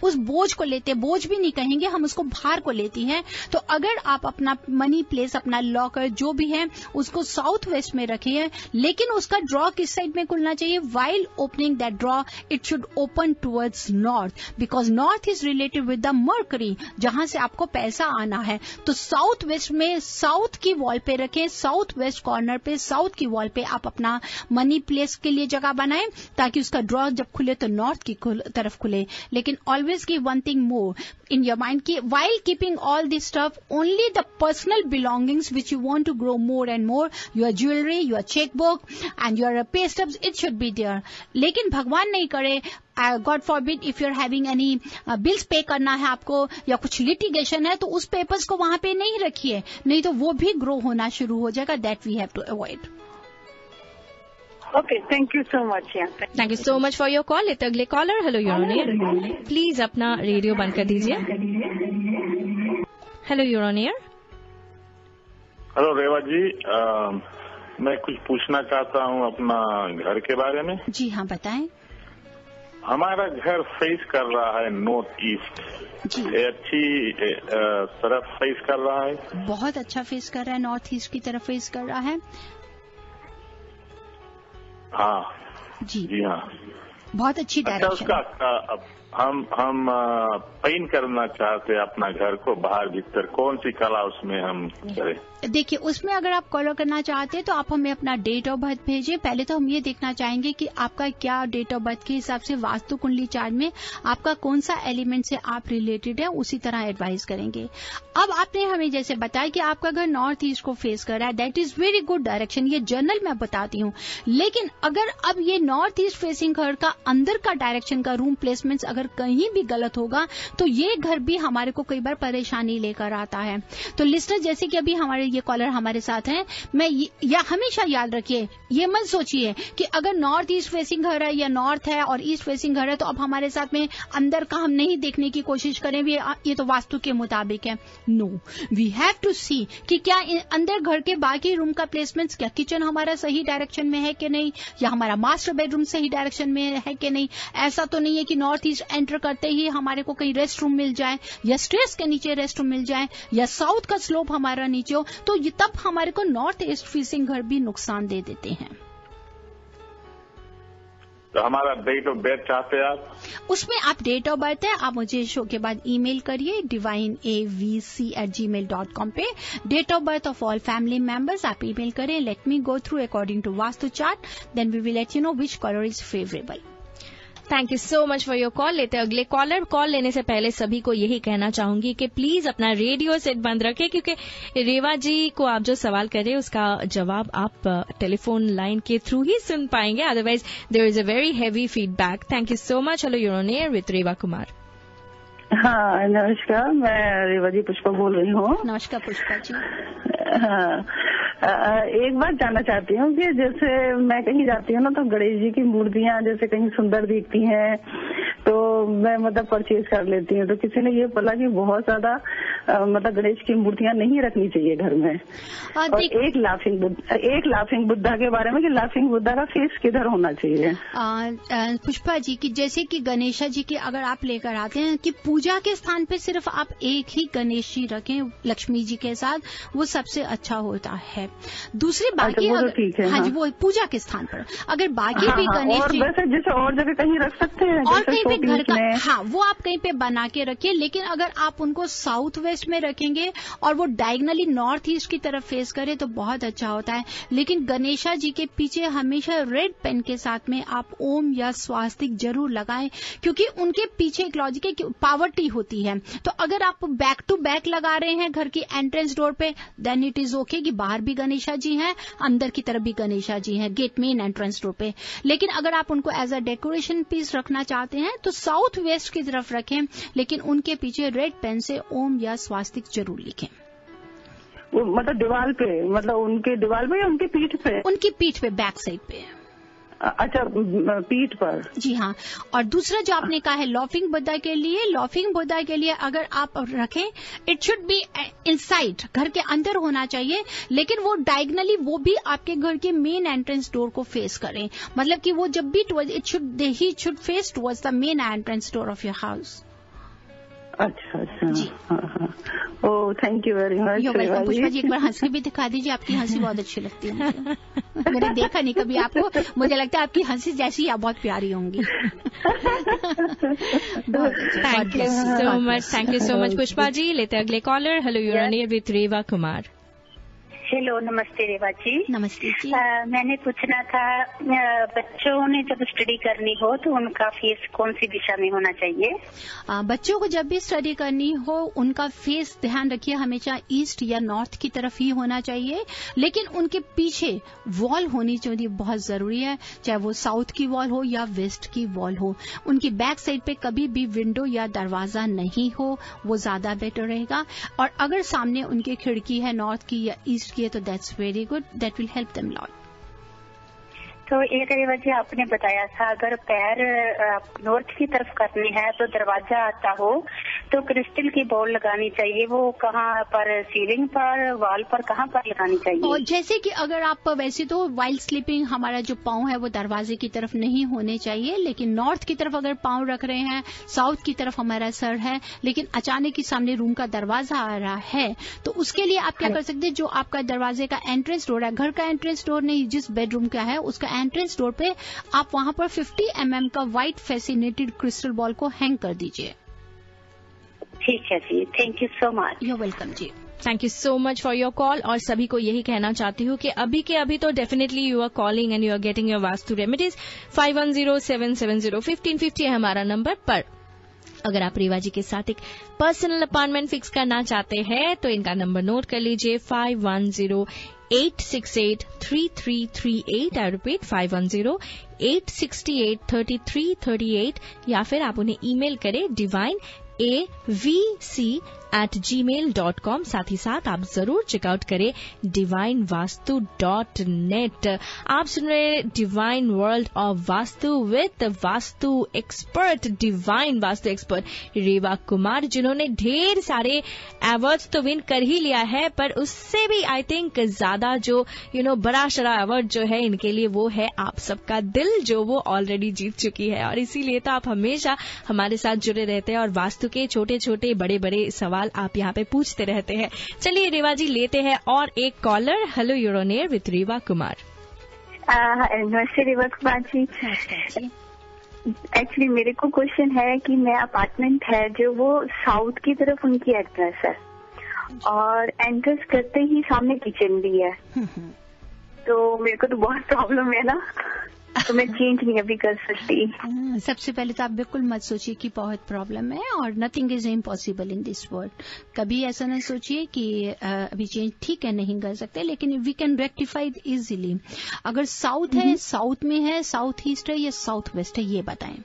उस बोझ को लेते हैं, बोझ भी नहीं कहेंगे हम, उसको भार को लेती हैं। तो अगर आप अपना मनी प्लेस, अपना लॉकर जो भी है उसको साउथ वेस्ट में रखिए, लेकिन उसका ड्रॉ किस साइड में खुलना चाहिए? While opening that draw it should open towards north, because north is related with the mercury, जहां से आपको पैसा आना है। तो साउथ वेस्ट में साउथ की वॉल पे रखें, साउथ वेस्ट कॉर्नर पे, साउथ की वॉल पे आप अपना मनी प्लेस के लिए जगह बनाएं ताकि उसका ड्रॉ जब खुले तो नॉर्थ की तरफ खुले। लेकिन always give one thing more in your mind ki while keeping all this stuff, only the personal belongings which you want to grow more and more, your jewelry, your checkbook and your pay stubs, it should be there. लेकिन भगवान नहीं करे, God forbid if you're having any bills पे करना है आपको या कुछ litigation है, तो उस पेपर्स को वहां पे नहीं रखिए, नहीं तो वो भी ग्रो होना शुरू हो जाएगा। That we have to avoid. Okay, thank you so much. Yeah. Thank you so much for your call. लेते अगले caller. Hello, you're on air. Please अपना रेडियो बंद कर दीजिए। Hello, you're on air. Hello Reva ji, मैं कुछ पूछना चाहता हूँ अपना घर के बारे में। जी हाँ, बताएं। हमारा घर फेस कर रहा है नॉर्थ ईस्ट जी। अच्छी तरफ फेस कर रहा है। बहुत अच्छा फेस कर रहा है, नॉर्थ ईस्ट की तरफ फेस कर रहा है। हाँ जी हाँ, बहुत अच्छी डायरेक्शन। उसका हम पेंट करना चाहते हैं अपना घर को बाहर भीतर, कौन सी कला उसमें हम करें? देखिए, उसमें अगर आप कलर करना चाहते हैं तो आप हमें अपना डेट ऑफ बर्थ भेजिए। पहले तो हम ये देखना चाहेंगे कि आपका क्या डेट ऑफ बर्थ के हिसाब से वास्तु कुंडली चार्ट में आपका कौन सा एलिमेंट से आप रिलेटेड है, उसी तरह एडवाइस करेंगे। अब आपने हमें जैसे बताया कि आपका घर नॉर्थ ईस्ट को फेस कर रहा है, that is very good direction, ये जनरल मैं बताती हूँ। लेकिन अगर अब ये नॉर्थ ईस्ट फेसिंग घर का अंदर का डायरेक्शन का रूम प्लेसमेंट अगर कहीं भी गलत होगा तो ये घर भी हमारे को कई बार परेशानी लेकर आता है। तो लिस्टर, जैसे कि अभी हमारे ये कॉलर हमारे साथ हैं, मैं या हमेशा याद रखिए, ये मत सोचिए कि अगर नॉर्थ ईस्ट फेसिंग घर है या नॉर्थ है और ईस्ट फेसिंग घर है तो अब हमारे साथ में अंदर का हम नहीं देखने की कोशिश करें, भी ये तो वास्तु के मुताबिक है। नो, वी हैव टू सी कि क्या अंदर घर के बाकी रूम का प्लेसमेंट, क्या किचन हमारा सही डायरेक्शन में है कि नहीं, या हमारा मास्टर बेडरूम सही डायरेक्शन में है कि नहीं। ऐसा तो नहीं है कि नॉर्थ ईस्ट एंटर करते ही हमारे को कहीं रेस्ट रूम मिल जाए या स्टेयर्स के नीचे रेस्ट रूम मिल जाए या साउथ का स्लोप हमारा नीचे हो, तो तब हमारे को नॉर्थ ईस्ट फेसिंग घर भी नुकसान दे देते हैं। तो हमारा डेट ऑफ बर्थ चाहते हैं आप? उसमें आप डेट ऑफ बर्थ है, आप मुझे शो के बाद ईमेल करिए divineavc@gmail.com पे। Date of birth of all family members आप ईमेल करें, let me go through according to vastu chart, then we will let you know which colour is favourable. Thank you so much for your call. लेते अगले collar. Call लेने से पहले सभी को यही कहना चाहूंगी कि प्लीज अपना रेडियो सेट बंद रखें, क्योंकि रेवा जी को आप जो सवाल करें उसका जवाब आप टेलीफोन लाइन के थ्रू ही सुन पाएंगे, otherwise there is a very heavy feedback. Thank you so much. Hello, you're on air with Reva Kumar. हाँ, नमस्कार, मैं रेवा जी पुष्पा बोल रही हूँ। नमस्कार पुष्पा जी। हाँ, एक बात जानना चाहती हूँ कि जैसे मैं कहीं जाती हूँ ना तो गणेश जी की मूर्तियाँ जैसे कहीं सुंदर दिखती हैं तो मैं मतलब परचेज कर लेती हूँ। तो किसी ने ये बोला कि बहुत ज्यादा मतलब गणेश की मूर्तियाँ नहीं रखनी चाहिए घर में। और एक लाफिंग बुद्धा के बारे में कि लाफिंग बुद्धा का फेस किधर होना चाहिए? पुष्पा जी की जैसे कि गणेशा जी की अगर आप लेकर आते हैं कि पूजा के स्थान पे सिर्फ आप एक ही गणेश जी रखें लक्ष्मी जी के साथ, वो सबसे अच्छा होता है। दूसरी बाकी हाँ जी, वो पूजा के स्थान पर अगर बाकी भी गणेश जी वैसे जैसे और जगह कहीं रख सकते हैं, और कहीं पे घर का, हाँ, वो आप कहीं पे बना के रखिए। लेकिन अगर आप उनको साउथ वेस्ट में रखेंगे और वो डायगनली नॉर्थ ईस्ट की तरफ फेस करे तो बहुत अच्छा होता है। लेकिन गणेशा जी के पीछे हमेशा रेड पेन के साथ में आप ओम या स्वास्तिक जरूर लगाएं, क्योंकि उनके पीछे एक लॉजिक है कि पावर्टी होती है। तो अगर आप बैक टू बैक लगा रहे हैं घर की एंट्रेंस डोर पे, देन इट इज ओके कि बाहर भी गणेशा जी हैं, अंदर की तरफ भी गणेशा जी हैं, गेट मेन एंट्रेंस डोर पे। लेकिन अगर आप उनको एज अ डेकोरेशन पीस रखना चाहते हैं तो साउथ वेस्ट की तरफ रखें, लेकिन उनके पीछे रेड पेन से ओम या स्वास्तिक जरूर लिखें। मतलब दीवार पे, मतलब उनके दीवार पे या उनकी पीठ पे? उनकी पीठ पे, बैक साइड पे। अच्छा, पीठ पर। जी हाँ। और दूसरा जो आपने कहा है लॉफिंग बुद्धा के लिए, लॉफिंग बुद्धा के लिए अगर आप रखें, इट शुड बी इनसाइड, घर के अंदर होना चाहिए, लेकिन वो डायगनली वो भी आपके घर के मेन एंट्रेंस डोर को फेस करें। मतलब कि वो जब भी he should face towards the main entrance door of your house. अच्छा जी, हाँ। Oh, thank you very much. Pushpa ji, एक बार हंस के भी दिखा दीजिए, आपकी हंसी बहुत अच्छी लगती है मुझे। मैंने देखा नहीं कभी आपको, मुझे लगता है आपकी हंसी जैसी आप बहुत प्यारी होंगी। Thank you so much, thank you so much Pushpa ji. लेते अगले caller. Hello, you are on air with Reva Kumar. Hello, नमस्ते रेवा जी। नमस्ते जी। मैंने पूछना था, बच्चों ने जब स्टडी करनी हो तो उनका फेस कौन सी दिशा में होना चाहिए? बच्चों को जब भी स्टडी करनी हो उनका फेस ध्यान रखिए हमेशा ईस्ट या नॉर्थ की तरफ ही होना चाहिए, लेकिन उनके पीछे वॉल होनी चाहिए, बहुत जरूरी है, चाहे वो साउथ की वॉल हो या वेस्ट की वॉल हो। उनकी बैक साइड पे कभी भी विंडो या दरवाजा नहीं हो, वो ज्यादा बेटर रहेगा। और अगर सामने उनकी खिड़की है नॉर्थ की या ईस्ट की, तो that's very good, that will help them lot. तो एक रेवा जी, आपने बताया था अगर पैर नॉर्थ की तरफ करने हैं तो दरवाजा आता हो तो क्रिस्टल की बॉल लगानी चाहिए। वो कहाँ पर, सीलिंग पर, वॉल पर, कहाँ पर लगानी चाहिए? और जैसे कि अगर आप वैसे तो वाइल्ड स्लीपिंग हमारा जो पाँव है वो दरवाजे की तरफ नहीं होने चाहिए, लेकिन नॉर्थ की तरफ अगर पाँव रख रहे हैं, साउथ की तरफ हमारा सर है, लेकिन अचानक ही सामने रूम का दरवाजा आ रहा है, तो उसके लिए आप क्या कर सकते हैं, जो आपका दरवाजे का एंट्रेंस डोर है, घर का एंट्रेंस डोर नहीं, जिस बेडरूम का है उसका एंट्रेंस डोर पे आप वहां पर 50 mm का व्हाइट फैसिनेटेड क्रिस्टल बॉल को हैंग कर दीजिए। ठीक है जी, thank you so much. You welcome ji. Thank you so much for your call. और सभी को यही कहना चाहती हूँ कि अभी के अभी तो definitely you are calling and you are getting your vastu remedies. 5107701550 है हमारा नंबर। पर अगर आप रेवा जी के साथ एक पर्सनल अपॉइंटमेंट फिक्स करना चाहते हैं तो इनका नंबर नोट कर लीजिए, 5108683338। आई रिपीट, 5108683338, या फिर आप उन्हें ईमेल करें divine@gmail.com। साथ ही साथ आप जरूर चेकआउट करें divinevastu.net। आप सुन रहे divine world of vastu with vastu expert, divine vastu expert Reva Kumar, जिन्होंने ढेर सारे अवार्ड्स तो विन कर ही लिया है, पर उससे भी आई थिंक ज्यादा जो बड़ा शरा अवार्ड जो है इनके लिए वो है आप सबका दिल, जो वो ऑलरेडी जीत चुकी है। और इसीलिए तो आप हमेशा हमारे साथ जुड़े रहते हैं और वास्तु के छोटे छोटे बड़े बड़े सवाल आप यहाँ पे पूछते रहते हैं। चलिए रेवा जी, लेते हैं और एक caller. Hello, you're on air with Reva Kumar. नमस्ते रेवा कुमार जी। एक्चुअली मेरे को क्वेश्चन है कि मैं अपार्टमेंट है जो वो साउथ की तरफ उनकी एड्रेस है और एंट्रेंस करते ही सामने किचन भी है, तो मेरे को तो बहुत प्रॉब्लम है ना, तो मैं चेंज नहीं अभी कर सकती। सबसे पहले तो आप बिल्कुल मत सोचिए कि बहुत प्रॉब्लम है, और nothing is impossible in this world. कभी ऐसा न सोचिए कि अभी चेंज ठीक है नहीं कर सकते, लेकिन we can rectify it easily. अगर साउथ है, साउथ में है, साउथ ईस्ट है या साउथ वेस्ट है, ये बताएं।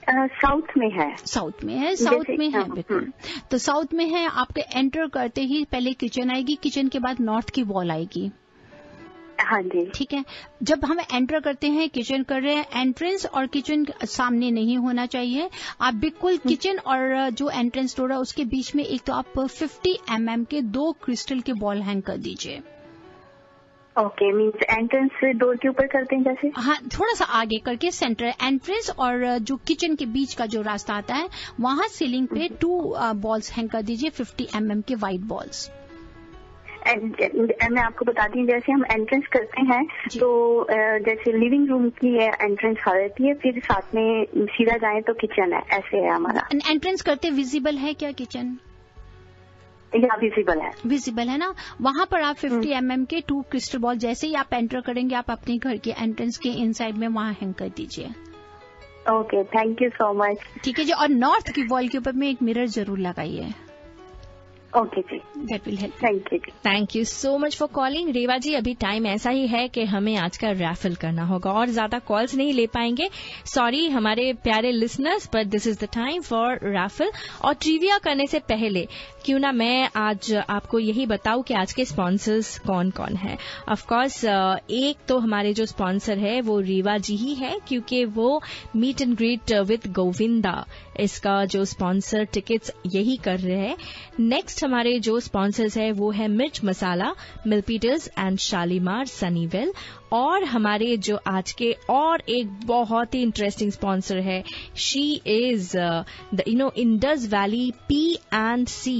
साउथ में है। साउथ में है, साउथ में है, बिल्कुल। तो साउथ में है, आपके एंटर करते ही पहले किचन आएगी, किचन के बाद नॉर्थ की वॉल आएगी। हाँ जी, ठीक है। जब हम एंटर करते हैं, किचन कर रहे हैं, एंट्रेंस और किचन सामने नहीं होना चाहिए। आप बिल्कुल किचन और जो एंट्रेंस डोर है उसके बीच में एक तो आप 50 mm के 2 क्रिस्टल के बॉल हैंग कर दीजिए। ओके, मीन्स एंट्रेंस से डोर के ऊपर करते हैं जैसे? हाँ, थोड़ा सा आगे करके सेंटर एंट्रेंस और जो किचन के बीच का जो रास्ता आता है वहां सीलिंग पे 2 बॉल्स हैंग कर दीजिए, 50 mm के व्हाइट बॉल्स। मैं आपको बताती हूँ, जैसे हम एंट्रेंस करते हैं तो जैसे लिविंग रूम की एंट्रेंस आ जाती है, फिर साथ में सीधा जाएं तो किचन है, ऐसे है हमारा। एंट्रेंस करते विजिबल है क्या किचन? या विजिबल है ना। वहाँ पर आप 50 mm के 2 क्रिस्टल बॉल जैसे ही आप एंटर करेंगे आप अपने घर के एंट्रेंस के इनसाइड में वहाँ हैंग कर दीजिए। Okay, thank you so much. ठीक है जी। और नॉर्थ की वॉल के ऊपर में एक मिरर जरूर लगाइए। Okay ji, that will help. Thank you so much for calling. Reva ji, अभी टाइम ऐसा ही है कि हमें आज का रैफल करना होगा और ज्यादा कॉल्स नहीं ले पाएंगे। सॉरी हमारे प्यारे listeners, but this is the time for raffle. और ट्रिविया करने से पहले क्यों ना मैं आज आपको यही बताऊं कि आज के स्पॉन्सर्स कौन कौन है। ऑफ कोर्स एक तो हमारे जो स्पॉन्सर है वो रेवा जी ही है, क्योंकि वो meet and greet with Govinda इसका जो स्पॉन्सर टिकट्स यही कर रहे हैं। नेक्स्ट हमारे जो स्पॉन्सर्स है वो है मिर्च मसाला, मिल्पीटर्स एंड शालीमार सनीवेल। और हमारे जो आज के और एक बहुत ही इंटरेस्टिंग स्पॉन्सर है, she is the Indus valley P&C.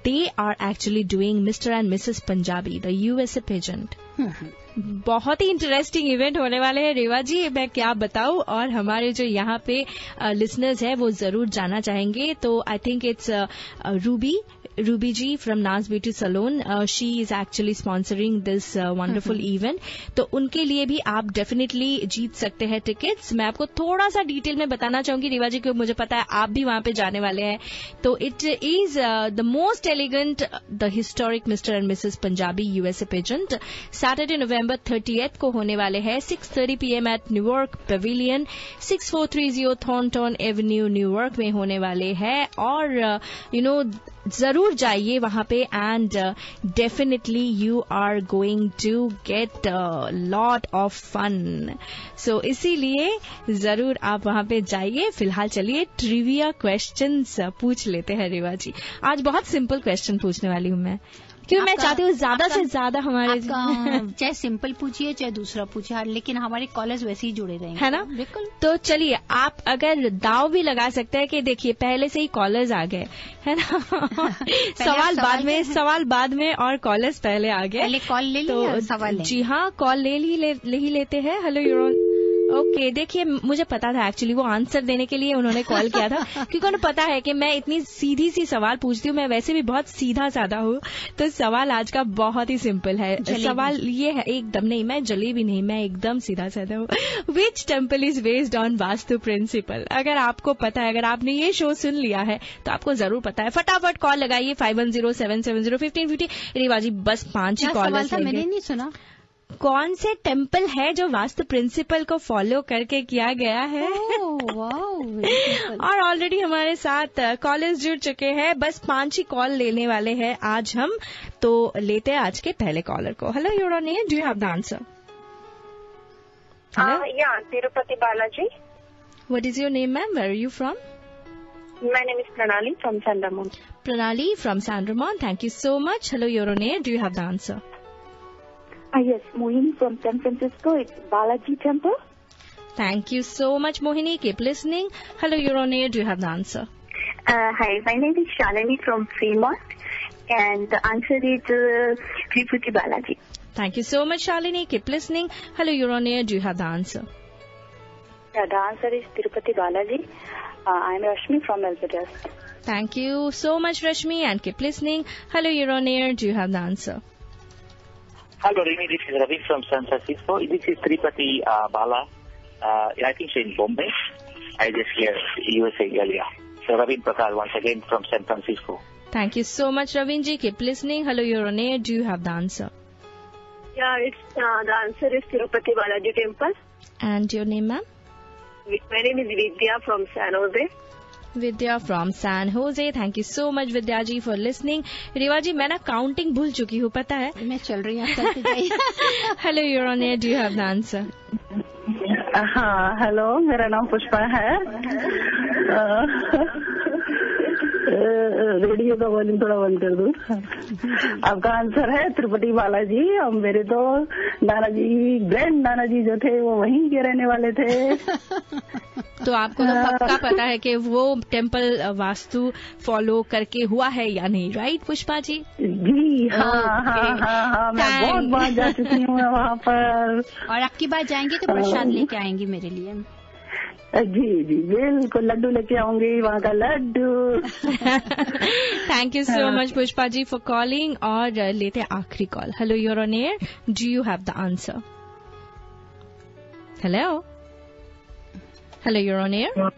They are actually doing Mr. and Mrs. Punjabi, the USA pageant. बहुत ही इंटरेस्टिंग इवेंट होने वाले हैं रेवा जी, मैं क्या बताऊं। और हमारे जो यहाँ पे लिसनर्स है वो जरूर जाना चाहेंगे। तो I think it's Ruby ji from Naaz beauty salon, she is actually sponsoring this wonderful event. तो उनके लिए भी आप डेफिनेटली जीत सकते हैं टिकट्स। मैं आपको थोड़ा सा डिटेल में बताना चाहूंगी रेवा जी, क्योंकि मुझे पता है आप भी वहां पे जाने वाले हैं। तो it is the most elegant the historic mister and missus Punjabi USA pageant, Saturday November 30th को होने वाले हैं 6:30 PM at New York pavilion, 6430 Thornton avenue New York में होने वाले हैं। और जरूर जाइए वहां पे and definitely you are going to get lot of fun. So इसीलिए जरूर आप वहां पे जाइए। फिलहाल चलिए ट्रिविया क्वेश्चंस पूछ लेते हैं रेवा जी। आज बहुत सिंपल क्वेश्चन पूछने वाली हूं मैं, क्योंकि मैं चाहती हूँ ज्यादा से ज्यादा हमारे चाहे सिंपल पूछिए चाहे दूसरा पूछिए, लेकिन हमारे कॉलर्स वैसे ही जुड़े रहेंगे, है ना? बिल्कुल। तो चलिए आप अगर दाव भी लगा सकते हैं कि देखिए पहले से ही कॉलर्स आ गए, है ना? सवाल बाद में और कॉलर्स पहले आ गए। पहले कॉल ले लिया, सवाल जी हाँ, कॉल ले ही लेते हैं। हेलो यूरोन। ओके, देखिए मुझे पता था एक्चुअली वो आंसर देने के लिए उन्होंने कॉल किया था, क्योंकि उन्हें पता है कि मैं इतनी सीधी सी सवाल पूछती हूँ। मैं वैसे भी बहुत सीधा साधा हूँ, तो सवाल आज का बहुत ही सिंपल है। सवाल ये है, एकदम नहीं, मैं जलेबी नहीं, मैं एकदम सीधा साधा हूँ। Which temple is based on vastu principle? अगर आपको पता है, अगर आपने ये शो सुन लिया है तो आपको जरूर पता है। फटाफट कॉल लगाइए 5107701550। रेवा जी बस 5 ही कॉल। मैंने नहीं सुना। कौन से टेम्पल है जो वास्तु प्रिंसिपल को फॉलो करके किया गया है? और ऑलरेडी हमारे साथ कॉलर्स जुड़ चुके हैं, बस 5 ही कॉल लेने वाले हैं आज हम। तो लेते हैं आज के पहले कॉलर को। Hello your name, do you have the answer? या Tirupati Balaji. What is your name ma'am? Where are you from? My name is Pranali from San Ramon. Pranali from San Ramon, thank you so much. Hello your name, do you have the answer? Yes, Mohini from San Francisco. It's Balaji Temple. Thank you so much, Mohini. Keep listening. Hello, you're on air. Do you have the answer? Hi, my name is Shalini from Fremont, and the answer is Tirupati Balaji. Thank you so much, Shalini. Keep listening. Hello, you're on air. Do you have the answer? Yeah, the answer is Tirupati Balaji. I'm Rashmi from Albertus. Thank you so much, Rashmi, and keep listening. Hello, you're on air. Do you have the answer? Hello, Remy. This is Ravi from San Francisco. This is Tirupati Bala. I think she's in Bombay. I just hear USA earlier. So, Ravin Prakar once again from San Francisco. Thank you so much, Ravinji. Keep listening. Hello, you're on air. Do you have the answer? Yeah, it's the answer is Tirupati Balaji Temple. And your name, ma'am? My name is Vidya from San Jose. Vidya from San Jose. Thank you so much, Vidya ji, for listening. रेवा जी, मैं ना counting भूल चुकी हूँ, पता है? मैं चल रही हूँ। Hello, you're on air. Do you have the answer? हाँ, हेलो, मेरा नाम पुष्पा है। रेडियो का वॉल्यूम थोड़ा बंद कर दूं। आपका आंसर है तिरुपति बालाजी। और मेरे तो नाना जी, ग्रैंड नाना जी जो थे वो वहीं के रहने वाले थे। तो आपको तो पक्का पता है कि वो टेम्पल वास्तु फॉलो करके हुआ है या नहीं, राइट पुष्पा जी? जी हाँ, मैं बहुत बार जा चुकी हूँ वहाँ पर। और आपकी बात जाएंगे तो प्रसाद लेके आएंगी मेरे लिए। जी जी बिल्कुल, लड्डू लेके आऊंगी, वहाँ का laddu. Thank you so much Pushpa ji for calling. और लेते हैं आखिरी call. Hello, you're on air, do you have the answer? Hello hello, you're on air.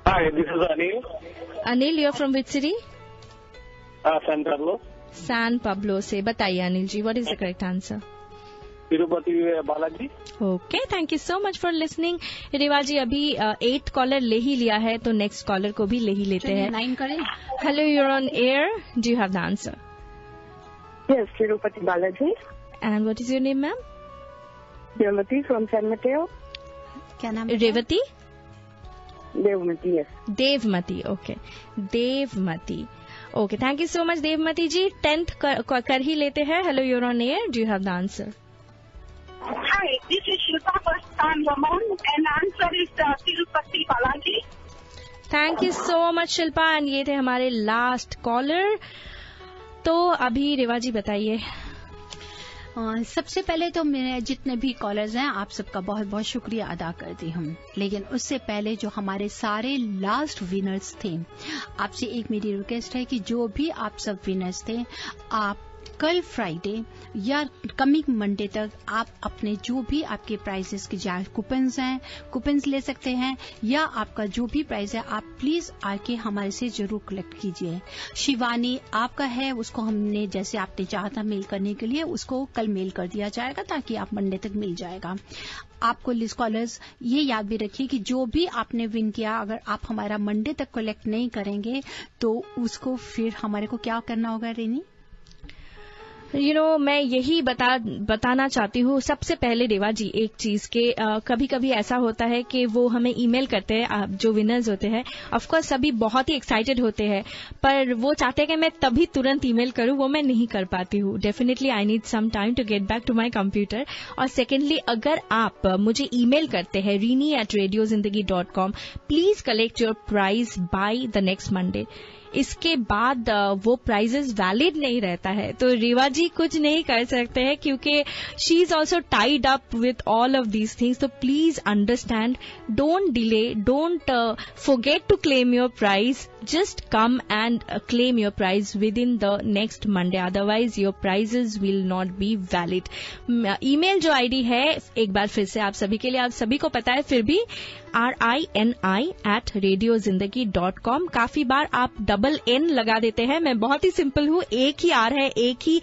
Hi, this is Anil. Anil, you're from which city? San Pablo. San Pablo से। बताइए Anil ji, what is the correct answer? Tirupati Balaji. Okay, thank you so much for listening. Reva ji अभी 8 collar ले ही लिया है, तो next collar को भी ले ही लेते हैं। 9 करें। Hello, you're on air, do you have the answer? Yes, Tirupati Balaji. And what is your name ma'am? Revathi from San Mateo. क्या नाम? Revathi? Devmati. Yes, Devmati. Okay, Devmati. Okay, thank you so much Devmati ji. 10th कर ही लेते हैं। Hello, you're on air, do you have the answer? Hi, this is Shilpa first time Ramon and answer is Tirupati Balaji. Thank you so much Shilpa. And ये थे हमारे last caller. तो अभी रेवा जी बताइए। सबसे पहले तो मेरे जितने भी कॉलर्स हैं आप सबका बहुत बहुत शुक्रिया अदा करती हूँ। लेकिन उससे पहले जो हमारे सारे लास्ट विनर्स थे, आपसे एक मेरी रिक्वेस्ट है कि जो भी आप सब विनर्स थे, आप कल फ्राइडे या कमिंग मंडे तक आप अपने जो भी आपके प्राइजेस के कूपन्स हैं, कूपन्स ले सकते हैं, या आपका जो भी प्राइस है आप प्लीज आके हमारे से जरूर कलेक्ट कीजिए। शिवानी आपका है, उसको हमने जैसे आपने चाहा था मेल करने के लिए, उसको कल मेल कर दिया जाएगा ताकि आप मंडे तक मिल जाएगा। आपको स्कॉलर्स ये याद भी रखिए कि जो भी आपने विन किया, अगर आप हमारा मंडे तक कलेक्ट नहीं करेंगे तो उसको फिर हमारे को क्या करना होगा रेनी? मैं यही बताना चाहती हूँ सबसे पहले रेवा जी एक चीज के कभी कभी ऐसा होता है कि वो हमें ईमेल करते हैं, जो विनर्स होते हैं ऑफकोर्स सभी बहुत ही एक्साइटेड होते हैं, पर वो चाहते हैं कि मैं तभी तुरंत ईमेल करूँ, वो मैं नहीं कर पाती हूँ। Definitely I need some time to get back to my computer. और सेकेंडली, अगर आप मुझे ईमेल करते हैं rini@radiozindagi.com, please collect your prize by the next Monday. इसके बाद वो प्राइजेस वैलिड नहीं रहता है, तो रेवा जी कुछ नहीं कर सकते हैं क्योंकि she is also tied up with all of these things. तो please understand, don't delay, don't forget to claim your prize. Just come and claim your prize within the next Monday. Otherwise, your prizes will not be valid. Email जो ID है एक बार फिर से आप सभी के लिए, आप सभी को पता है फिर भी, RINI@radiozindagi.com। काफी बार आप $N लगा देते हैं। मैं बहुत ही सिंपल हूँ, एक ही R है, एक ही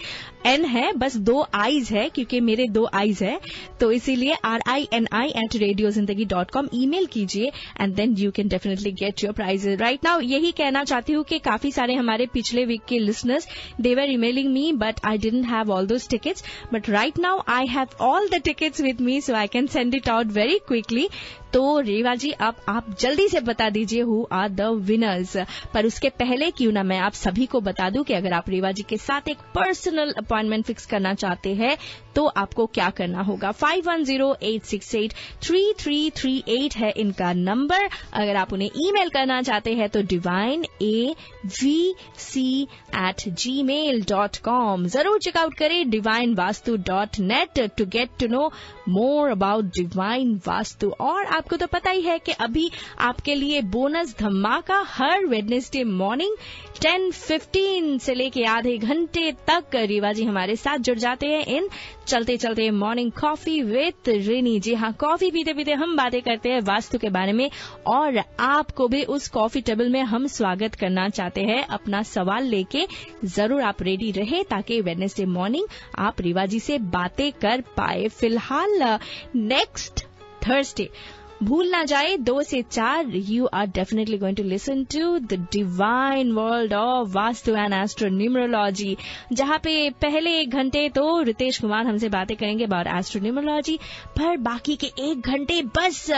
N है, बस 2 I's है क्योंकि मेरे 2 I's है, तो इसीलिए RINI@radiozindagi.com ईमेल कीजिए and then you can definitely get your prizes. Right now यही कहना चाहती हूँ कि काफी सारे हमारे पिछले वीक के listeners, they were emailing me but I didn't have all those tickets, but right now I have all the tickets with me, so I can send it out very quickly. तो रेवा जी अब आप जल्दी से बता दीजिए who are the winners. पर उसके पहले क्यों ना मैं आप सभी को बता दूं कि अगर आप रेवा जी के साथ एक पर्सनल अपॉइंटमेंट फिक्स करना चाहते हैं तो आपको क्या करना होगा। 5108683338 है इनका नंबर। अगर आप उन्हें ईमेल करना चाहते हैं तो divineavc@gmail.com जरूर चेकआउट करें, divinevastu.net to get to know more about divine Vastu. और आपको तो पता ही है कि अभी आपके लिए बोनस धमाका हर वेडनेसडे मॉर्निंग 10:15 से लेके आधे घंटे तक रेवा जी हमारे साथ जुड़ जाते हैं इन चलते चलते मॉर्निंग कॉफी विथ रिनी। जी हाँ, कॉफी पीते पीते हम बातें करते हैं वास्तु के बारे में, और आपको भी उस कॉफी टेबल में हम स्वागत करना चाहते हैं अपना सवाल लेके। जरूर आप रेडी रहे ताकि वेडनेसडे मॉर्निंग आप रेवा जी से बातें कर पाए। फिलहाल नेक्स्ट थर्सडे भूल ना जाए 2 से 4 you are definitely going to listen to the divine world of vastu and astronumerology, जहां पे पहले 1 घंटे तो रितेश कुमार हमसे बातें करेंगे अबाउट एस्ट्रोन्यूमरोलॉजी, पर बाकी के 1 घंटे बस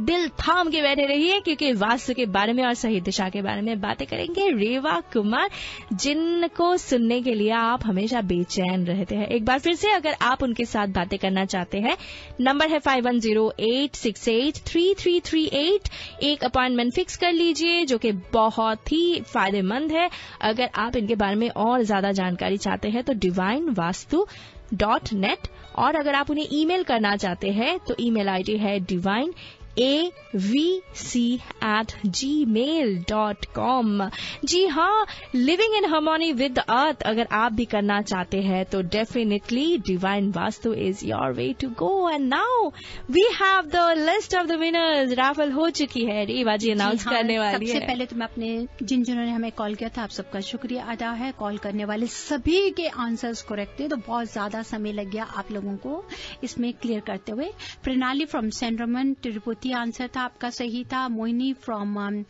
दिल थाम के बैठे रहिए, क्योंकि वास्तु के बारे में और सही दिशा के बारे में बातें करेंगे रेवा कुमार, जिनको सुनने के लिए आप हमेशा बेचैन रहते हैं। एक बार फिर से अगर आप उनके साथ बातें करना चाहते हैं, नंबर है 5108683338। एक अपॉइंटमेंट फिक्स कर लीजिए, जो कि बहुत ही फायदेमंद है। अगर आप इनके बारे में और ज्यादा जानकारी चाहते हैं तो divinevastu.net, और अगर आप उन्हें ईमेल करना चाहते हैं तो ईमेल आईडी है divineavc@gmail.com। जी हाँ, living in harmony with earth अगर आप भी करना चाहते हैं तो definitely divine Vastu is your way to go. And now we have the list of the winners. Raffle हो चुकी है, रेवा जी अनाउंस करने वाली है। सबसे पहले तो मैं अपने जिन्होंने हमें कॉल किया था आप सबका शुक्रिया अदा है। कॉल करने वाले सभी के आंसर्स करेक्ट थे, तो बहुत ज्यादा समय लग गया आप लोगों को इसमें क्लियर करते हुए। प्रणाली फ्रॉम सेंड्रमन तिरुपति आंसर था, आपका सही था। मोहिनी फ्रॉम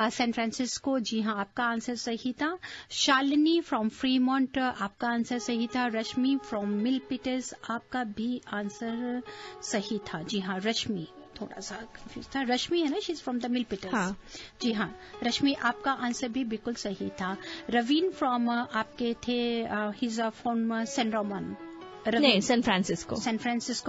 सैन फ्रांसिस्को, जी हाँ आपका आंसर सही था। शालिनी फ्रॉम फ्रीमोंट, आपका आंसर सही था। रश्मि फ्रॉम मिल्पिटस, आपका भी आंसर सही था। जी हाँ रश्मि, थोड़ा सा कंफ्यूज था। रश्मि है ना, शी इज फ्रॉम द मिल्पिटस। हाँ। जी हाँ रश्मि, आपका आंसर भी बिल्कुल सही था। रवीन फ्रॉम आपके थे ही इज फ्रॉम सेंड्रोमन, नहीं सैन फ्रांसिस्को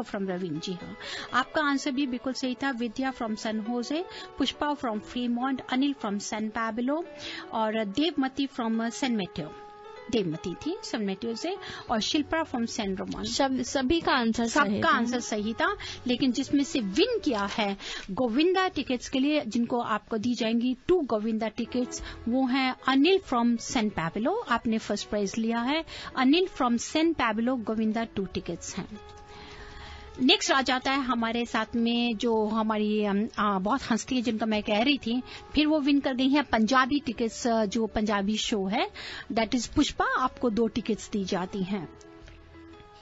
फ्रॉम रवीन। जी हाँ आपका आंसर भी बिल्कुल सही था। Vidya from San Jose, Pushpa from Fremont, Anil from San Pablo, और Devmati from San Mateo, Devmati थी सैन मेटेओ से, और शिल्पा फ्रॉम सैन रोमान। सभी का आंसर सबका आंसर सही था, लेकिन जिसमें से विन किया है गोविंदा टिकट्स के लिए, जिनको आपको दी जाएंगी 2 गोविंदा टिकट्स, वो हैं अनिल फ्रॉम सैन पैब्लो, आपने फर्स्ट प्राइज लिया है। Anil from San Pablo, Govinda 2 tickets हैं। नेक्स्ट आ जाता है हमारे साथ में जो हमारी बहुत हंसती है, जिनका मैं कह रही थी, फिर वो विन कर गई है पंजाबी टिकट्स, जो पंजाबी शो है, दैट इज पुष्पा। आपको 2 टिकट्स दी जाती हैं।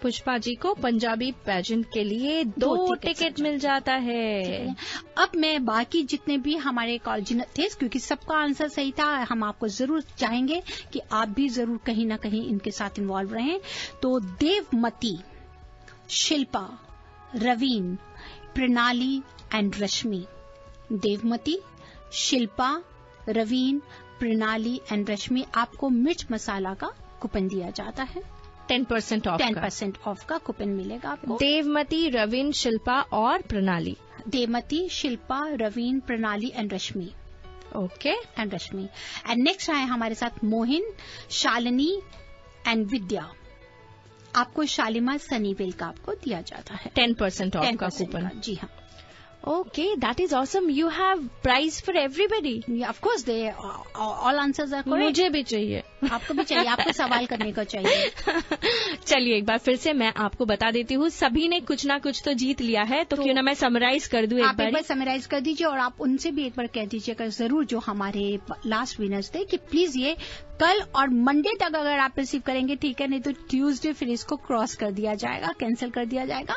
पुष्पा जी को पंजाबी पेजेंट के लिए 2 टिकट मिल जाता है। अब मैं बाकी जितने भी हमारे कॉल थे, क्योंकि सबका आंसर सही था, हम आपको जरूर चाहेंगे कि आप भी जरूर कहीं ना कहीं इनके साथ इन्वॉल्व रहें। तो देवमती, शिल्पा, रवीन, प्रणाली एंड रश्मि। देवमती, शिल्पा, रवीन, प्रणाली एंड रश्मि, आपको मिर्च मसाला का कूपन दिया जाता है। 10% ऑफ का कूपन मिलेगा आपको। देवमती, रवीन, शिल्पा और प्रणाली। देवमती, शिल्पा, रवीन, प्रणाली and Rashmi. Okay, and Rashmi. And next आए हमारे साथ मोहिन, शालिनी एंड विद्या। आपको शालीमार सनीवेल का आपको दिया जाता है 10% ऑफ का कूपन। जी हाँ। Okay, that is awesome. You have prize for everybody. Yeah, of course, they all answers are correct. मुझे भी चाहिए, आपको भी चाहिए, आपको सवाल करने को चाहिए। चलिए एक बार फिर से मैं आपको बता देती हूँ, सभी ने कुछ ना कुछ तो जीत लिया है, तो क्यों ना मैं समराइज कर दूं आप एक बार समराइज कर दीजिए, और आप उनसे भी एक बार कह दीजिएगा जरूर, जो हमारे लास्ट विनर्स थे, कि प्लीज ये कल और मंडे तक अगर आप रिसीव करेंगे ठीक है, नहीं तो ट्यूसडे फिर इसको क्रॉस कर दिया जाएगा, कैंसिल कर दिया जाएगा,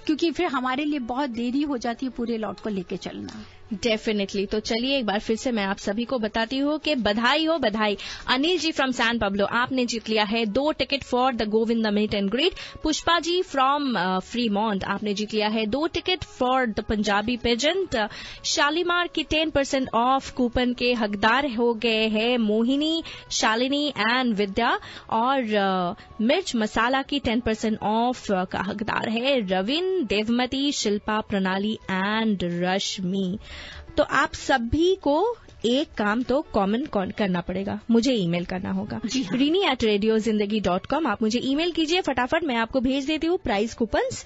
क्योंकि फिर हमारे लिए बहुत देरी हो जाती है पूरे लॉट को लेके चलना। डेफिनेटली। तो चलिए एक बार फिर से मैं आप सभी को बताती हूँ कि बधाई हो बधाई। Anil ji from San Pablo, आपने जीत लिया है 2 ticket for the Govinda meet and greet. Pushpa ji from Fremont, आपने जीत लिया है 2 ticket for the Punjabi pageant. Shalimar की 10% ऑफ कूपन के हकदार हो गए हैं मोहिनी, शालिनी एंड विद्या, और मिर्च मसाला की 10% ऑफ का हकदार है रविन, देवमती, शिल्पा, प्रणाली एंड रश्मि। तो आप सभी को एक काम तो कॉमन करना पड़ेगा, मुझे ईमेल करना होगा rini@radiozindagi.com। आप मुझे ईमेल कीजिए फटाफट, मैं आपको भेज देती हूँ प्राइज कूपन्स।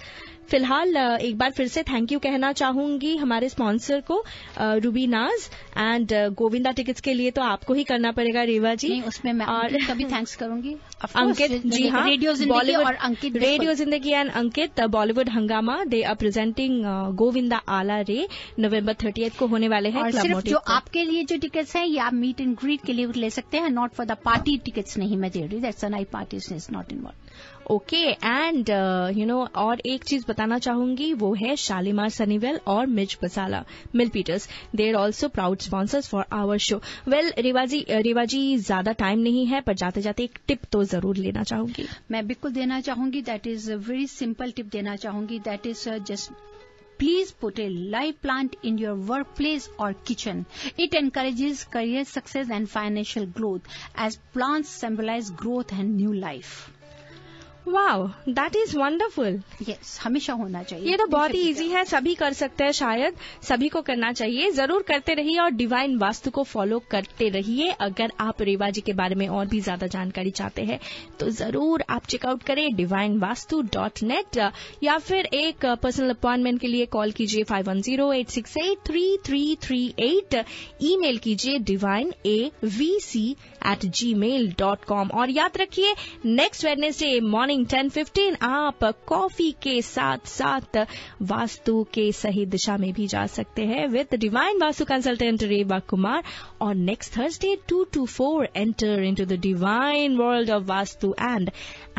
फिलहाल एक बार फिर से थैंक यू कहना चाहूंगी हमारे स्पॉन्सर को, रूबी नाज, एंड गोविंदा टिकट्स के लिए तो आपको ही करना पड़ेगा रेवा जी। नहीं, उसमें मैं और कभी थैंक्स करूंगी। अंकित जी हाँ, रेडियो जिंदगी और अंकित, रेडियो जिंदगी एंड अंकित बॉलीवुड हंगामा, दे आर प्रेजेंटिंग गोविंदा आला रे, नवंबर 30 को होने वाले हैं। और सिर्फ जो आपके लिए जो टिकट्स हैं ये आप मीट एंड ग्रीट के लिए ले सकते हैं, not for the party tickets नहीं मैं दे रही, that's night party is not involve. Okay, and और एक चीज बताना चाहूंगी, वो है शालीमार सनीवेल और Mirch Masala Milpitas. They are also proud sponsors for our show. Well Reva ji ज्यादा टाइम नहीं है, पर जाते जाते एक टिप तो जरूर लेना चाहूंगी. मैं बिल्कुल देना चाहूंगी. That is very simple tip देना चाहूंगी. That is just please put a live plant in your workplace or kitchen. It encourages career success and financial growth, as plants symbolize growth and new life. Wow, that is wonderful. Yes, हमेशा होना चाहिए. ये तो बहुत ही easy है, सभी कर सकते हैं, शायद सभी को करना चाहिए. जरूर करते रहिए और डिवाइन वास्तु को फॉलो करते रहिए. अगर आप रेवा जी के बारे में और भी ज्यादा जानकारी चाहते हैं तो जरूर आप चेकआउट करें divinevastu.net, या फिर एक पर्सनल अपॉइंटमेंट के लिए कॉल कीजिए 5108683338. ईमेल कीजिए divineavc@gmail.com. और याद रखिए नेक्स्ट वेडनेसडे मॉर्निंग 10:15 आप कॉफी के साथ साथ वास्तु के सही दिशा में भी जा सकते हैं with divine vastu consultant Reva Kumar. और next Thursday 2 to 4 enter into the divine world of vastu and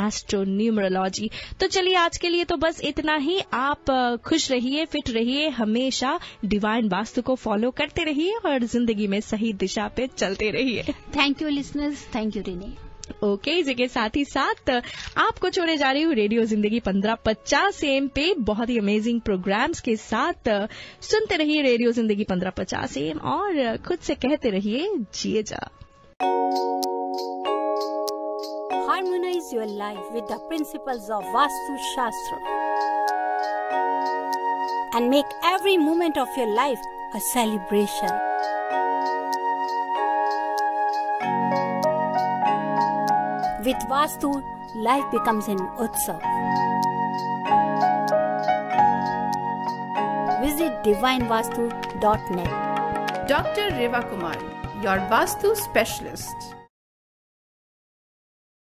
astronumerology. तो चलिए आज के लिए तो बस इतना ही. आप खुश रहिए, फिट रहिए, हमेशा डिवाइन वास्तु को फॉलो करते रहिए और जिंदगी में सही दिशा पे चलते रहिए. Thank you listeners. Thank you Rini. Okay, इसी के साथ ही साथ आपको छोड़े जा रही हूँ रेडियो जिंदगी 1550 AM पे बहुत ही अमेजिंग प्रोग्राम्स के साथ. सुनते रहिए रेडियो जिंदगी 1550 AM और खुद से कहते रहिए जिए जा. Harmonize your life with the principles of Vastu Shastra and make every moment of your life a celebration. With Vastu, life becomes an utsav. Visit divinevastu.net. Dr. Reva Kumar, your Vastu specialist.